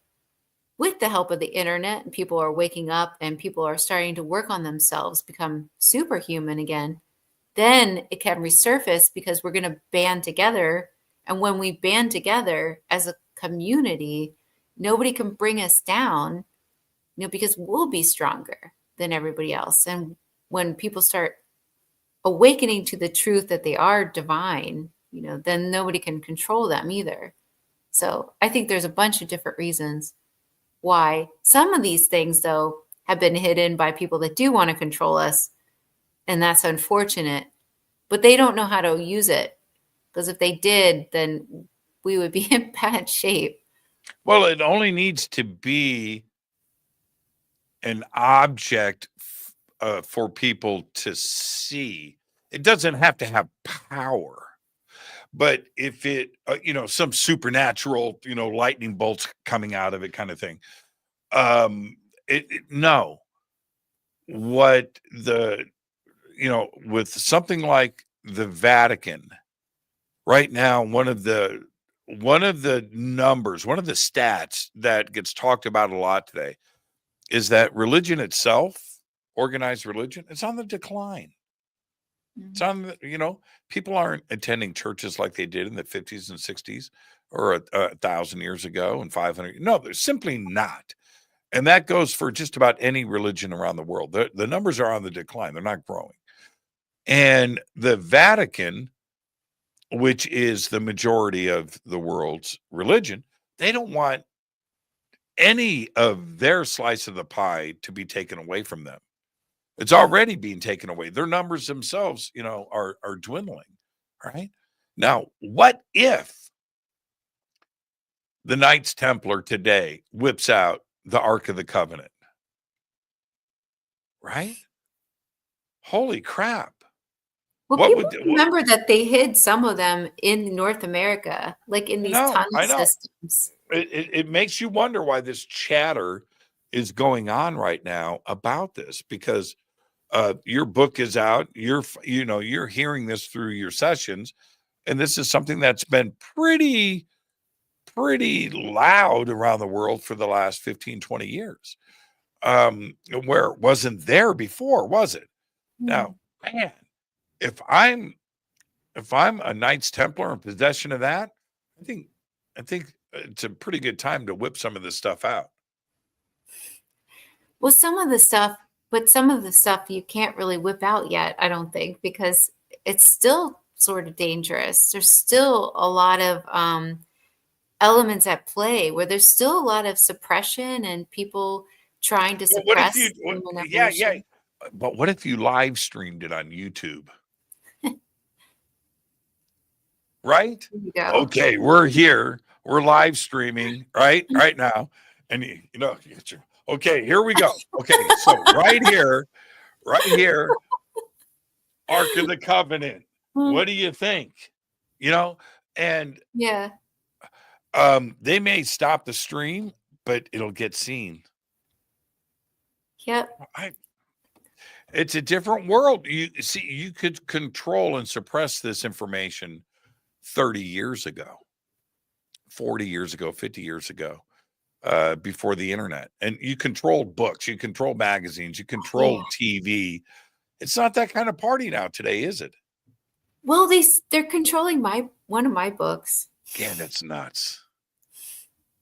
D: with the help of the internet, and people are waking up and people are starting to work on themselves, become superhuman again, then it can resurface, because we're going to band together. And when we band together as a community, nobody can bring us down, because we'll be stronger than everybody else. And when people start awakening to the truth that they are divine, then nobody can control them either. So I think there's a bunch of different reasons why some of these things, though, have been hidden by people that do want to control us. And that's unfortunate. But they don't know how to use it. Because if they did, then we would be in bad shape.
C: Well, it only needs to be an object for people to see. It doesn't have to have power. But if it, some supernatural, lightning bolts coming out of it kind of thing. No. What with something like the Vatican, right now, one of the numbers, one of the stats that gets talked about a lot today is that religion itself, organized religion, it's on the decline. It's on the, people aren't attending churches like they did in the 50s and 60s or 1,000 years ago and 500. No, they're simply not. And that goes for just about any religion around the world. The numbers are on the decline. They're not growing. And the Vatican, which is the majority of the world's religion, they don't want any of their slice of the pie to be taken away from them. It's already being taken away. Their numbers themselves, are dwindling, right? Now, what if the Knights Templar today whips out the Ark of the Covenant, right? Holy crap.
D: Well, people remember that they hid some of them in North America, like in these tunnel systems.
C: It makes you wonder why this chatter is going on right now about this, because your book is out. You're hearing this through your sessions, and this is something that's been pretty loud around the world for the last 15, 20 years, where it wasn't there before, was it? Now, man, if I'm a Knights Templar in possession of that, I think it's a pretty good time to whip some of this stuff out.
D: Well, some of the stuff you can't really whip out yet, I don't think, because it's still sort of dangerous. There's still a lot of elements at play where there's still a lot of suppression and people trying to suppress.
C: Yeah. But what if you live streamed it on YouTube? Right? Okay, we're here. We're live streaming right now. And okay, here we go. Okay, so right here, Ark of the Covenant. What do you think? And
D: yeah.
C: They may stop the stream, but it'll get seen.
D: Yep.
C: It's a different world. You could control and suppress this information 30 years ago, 40 years ago, 50 years ago. before the internet, and you controlled books, you controlled magazines, you controlled TV. It's not that kind of party now today, is it?
D: Well, they're controlling one of my books.
C: Yeah, that's nuts.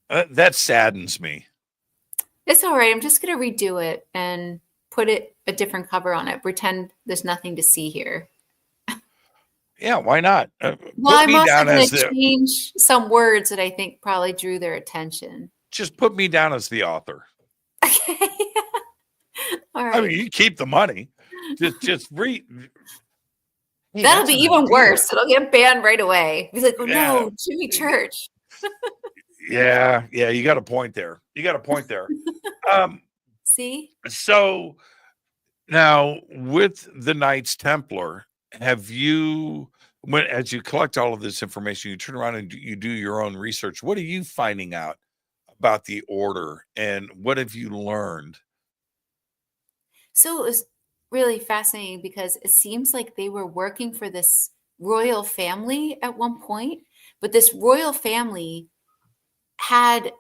C: That saddens me.
D: It's all right. I'm just going to redo it and put a different cover on it. Pretend there's nothing to see here.
C: Yeah, why not?
D: Well, I'm also going to change some words that I think probably drew their attention.
C: Just put me down as the author.
D: Okay. All right.
C: I mean, you keep the money. Just read. Hey,
D: that'll be even worse. It'll get banned right away. He's like, oh no, Jimmy Church.
C: Yeah, you got a point there.
D: See?
C: So now with the Knights Templar, have you, as you collect all of this information, you turn around and you do your own research. What are you finding out about the order, and what have you learned?
D: So it was really fascinating because it seems like they were working for this royal family at one point, but this royal family had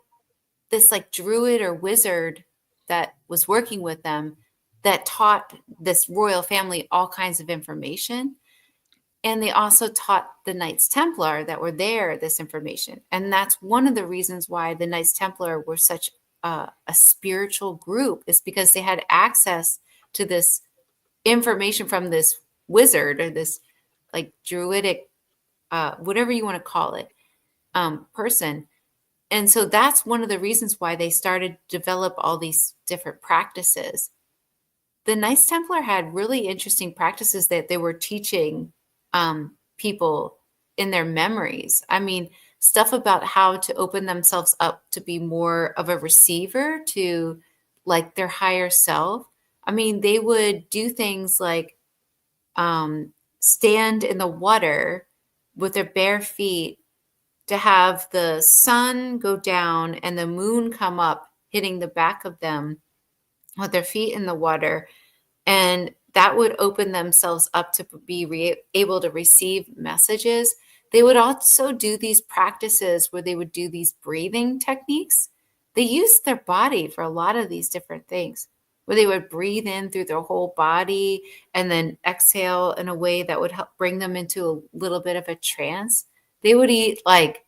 D: this like druid or wizard that was working with them that taught this royal family all kinds of information. And they also taught the Knights Templar that were there this information. And that's one of the reasons why the Knights Templar were such a spiritual group, is because they had access to this information from this wizard or this like druidic, whatever you want to call it, person. And so that's one of the reasons why they started to develop all these different practices. The Knights Templar had really interesting practices that they were teaching people in their memories. I mean, stuff about how to open themselves up to be more of a receiver to like their higher self. I mean, they would do things like stand in the water with their bare feet to have the sun go down and the moon come up, hitting the back of them with their feet in the water. And that would open themselves up to be able to receive messages. They would also do these practices where they would do these breathing techniques. They used their body for a lot of these different things, where they would breathe in through their whole body and then exhale in a way that would help bring them into a little bit of a trance. They would eat like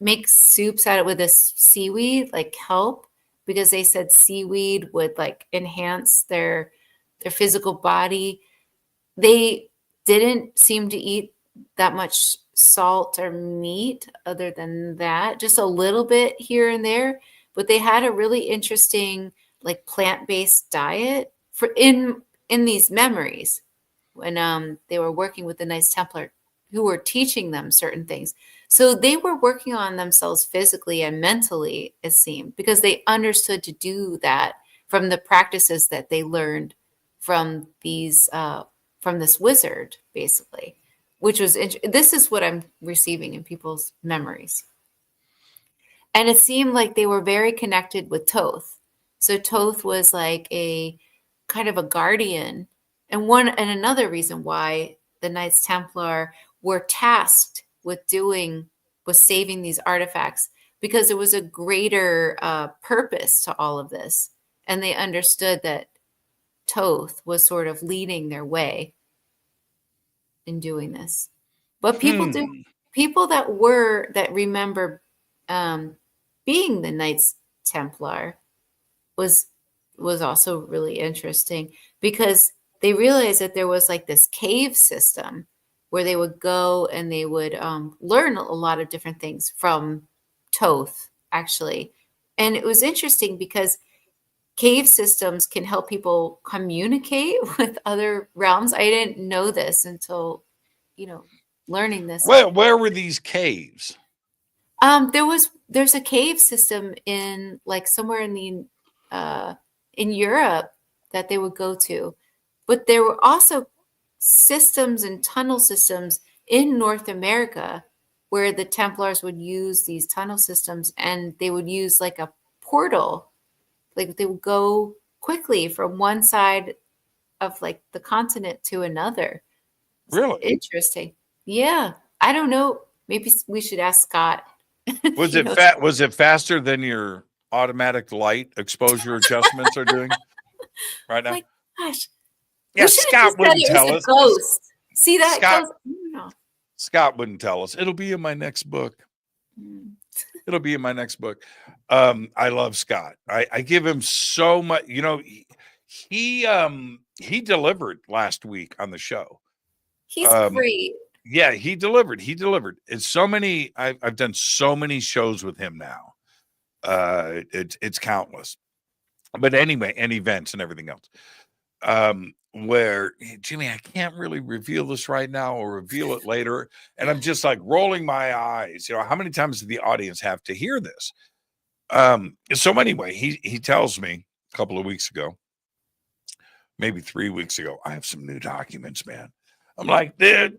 D: make soups out of with this seaweed, like kelp, because they said seaweed would like enhance their physical body. They didn't seem to eat that much salt or meat other than that, just a little bit here and there. But they had a really interesting like plant-based diet for in these memories when they were working with the Knights Templar who were teaching them certain things. So they were working on themselves physically and mentally, it seemed, because they understood to do that from the practices that they learned from these from this wizard, basically, which was this is what I'm receiving in people's memories. And it seemed like they were very connected with Thoth. So Thoth was like a kind of a guardian, and another reason why the Knights Templar were tasked with saving these artifacts, because there was a greater purpose to all of this. And they understood that Thoth was sort of leading their way in doing this. But people that remember being the Knights Templar was also really interesting, because they realized that there was like this cave system where they would go and they would learn a lot of different things from Thoth, actually. And it was interesting because cave systems can help people communicate with other realms. I didn't know this until, learning this.
C: Where were these caves?
D: There's a cave system in like somewhere in Europe that they would go to, but there were also systems and tunnel systems in North America where the Templars would use these tunnel systems, and they would use like a portal. Like they would go quickly from one side of like the continent to another.
C: Really
D: interesting. Yeah. I don't know. Maybe we should ask Scott
C: Was
D: You
C: it
D: know,
C: was it faster than your automatic light exposure adjustments are doing right now?
D: like, gosh,
C: Yeah,
D: we should have
C: Scott
D: just said
C: wouldn't
D: it was
C: tell
D: a
C: us.
D: ghost. See that
C: Scott
D: ghost? No.
C: Scott wouldn't tell us. It'll be in my next book.
D: Mm.
C: It'll be in my next book. I love Scott. I give him so much. You know, he delivered last week on the show.
D: He's great.
C: Yeah, he delivered. He delivered. It's so many. I've done so many shows with him now. It's countless. But anyway, and events and everything else. Where Jimmy, I can't really reveal this right now or reveal it later. And I'm just like rolling my eyes. You know, how many times does the audience have to hear this? So anyway, he tells me a couple of weeks ago, maybe 3 weeks ago, I have some new documents, man. I'm like, dude,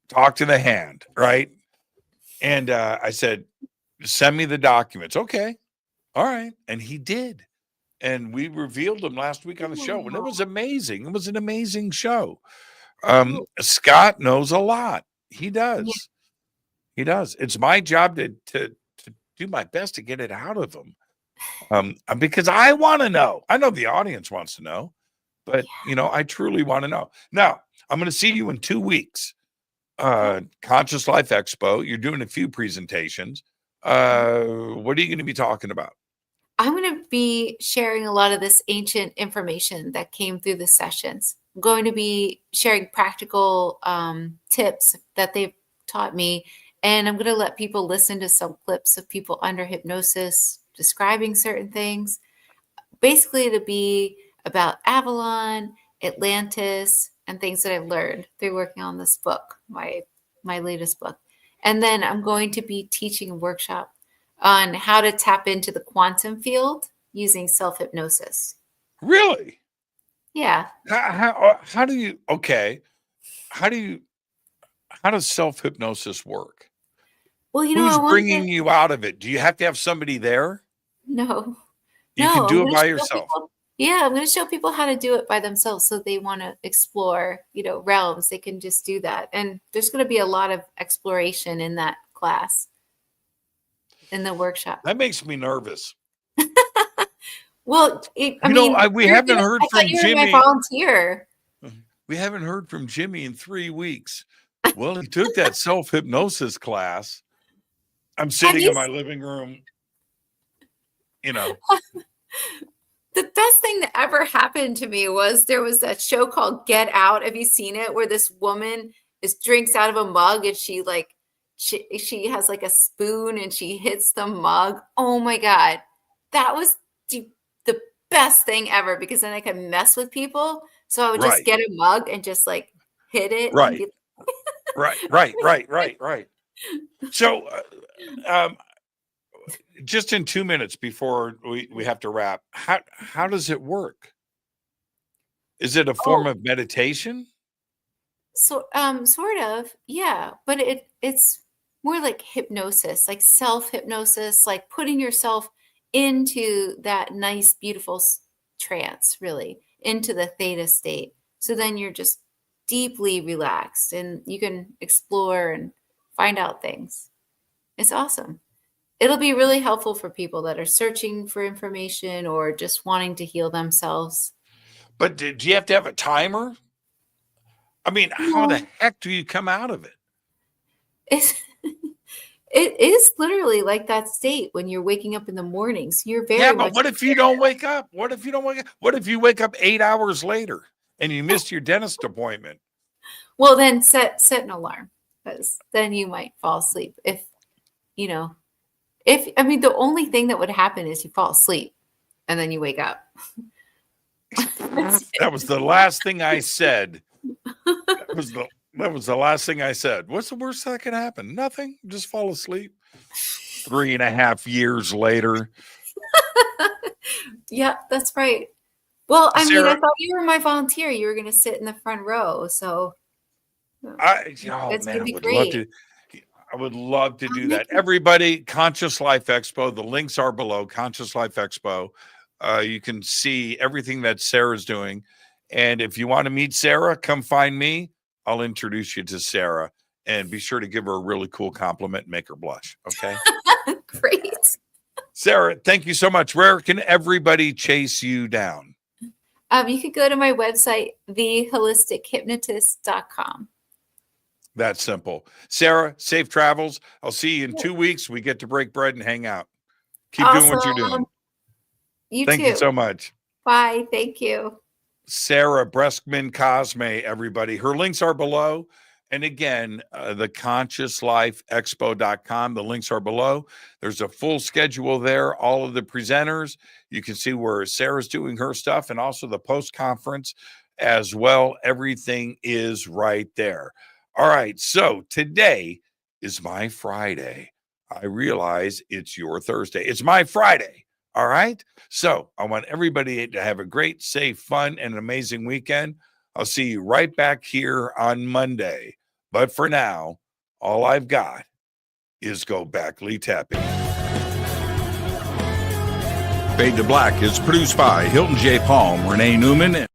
C: talk to the hand, right? And I said, send me the documents. Okay. All right. And he did. And we revealed them last week on the show, and it was amazing. It was an amazing show. Scott knows a lot. He does.
D: Yeah.
C: He does. It's my job to do my best to get it out of him. Because I want to know. I know the audience wants to know, but you know, I truly want to know. Now, I'm going to see you in 2 weeks. Conscious Life Expo. You're doing a few presentations. What are you going to be talking about?
D: I'm going to be sharing a lot of this ancient information that came through the sessions. I'm going to be sharing practical tips that they've taught me. And I'm going to let people listen to some clips of people under hypnosis describing certain things. Basically, to be about Avalon, Atlantis, and things that I've learned through working on this book, my latest book. And then I'm going to be teaching a workshop on how to tap into the quantum field using self-hypnosis.
C: Really?
D: Yeah.
C: How do you, okay. How does self-hypnosis work?
D: Well, you know,
C: Who's bringing you out of it? Do you have to have somebody there?
D: No.
C: You can do it by yourself.
D: I'm going to show people how to do it by themselves. So they want to explore, you know, realms. They can just do that. And there's going to be a lot of exploration in that class, in the workshop.
C: That makes me nervous.
D: Well,
C: we haven't heard from Jimmy.
D: My volunteer.
C: We haven't heard from Jimmy in 3 weeks. Well, he took that self-hypnosis class. I'm sitting in my living room, you know.
D: The best thing that ever happened to me was there was that show called Get Out. Have you seen it? Where this woman drinks out of a mug and she has like a spoon and she hits the mug. Oh my God. That was the best thing ever, because then I could mess with people. So I would just get a mug and just like hit it.
C: Right. Right. So just in 2 minutes before we have to wrap, how does it work? Is it a form of meditation?
D: So sort of, yeah, but it's more like hypnosis, like self-hypnosis, like putting yourself into that nice, beautiful trance, really, into the theta state. So then you're just deeply relaxed and you can explore and find out things. It's awesome. It'll be really helpful for people that are searching for information or just wanting to heal themselves.
C: But do you have to have a timer? I mean, how the heck do you come out of it?
D: It is literally like that state when you're waking up in the mornings. You're very
C: but what if you don't wake up? What if What if you wake up 8 hours later and you missed your dentist appointment?
D: Well, then set an alarm, because then you might fall asleep. The only thing that would happen is you fall asleep and then you wake up.
C: That was the last thing I said. That was the last thing I said. What's the worst that could happen? Nothing. Just fall asleep. 3.5 years later.
D: Yeah, that's right. Well,
C: Sarah,
D: I thought you were my volunteer. You were going to sit in the front row. So
C: it's going to be great. I would love to do that. Everybody, Conscious Life Expo. The links are below. Conscious Life Expo. You can see everything that Sarah's doing. And if you want to meet Sarah, come find me. I'll introduce you to Sarah. and be sure to give her a really cool compliment and make her blush. Okay.
D: Great.
C: Sarah, thank you so much. Where can everybody chase you down?
D: You could go to my website, theholistichuhypnotist.com.
C: That's simple. Sarah, safe travels. I'll see you in 2 weeks. We get to break bread and hang out. Keep doing what you're doing. Thank you so much.
D: Bye. Thank you.
C: Sarah Breskman Cosme, everybody. Her links are below. And again, the consciouslifeexpo.com. The links are below. There's a full schedule there. All of the presenters. You can see where Sarah's doing her stuff and also the post-conference as well. Everything is right there. All right. So today is my Friday. I realize it's your Thursday. It's my Friday. All right. So I want everybody to have a great, safe, fun, and amazing weekend. I'll see you right back here on Monday. But for now, all I've got is go backly tapping. Fade to Black is produced by Hilton J. Palm, Renee Newman,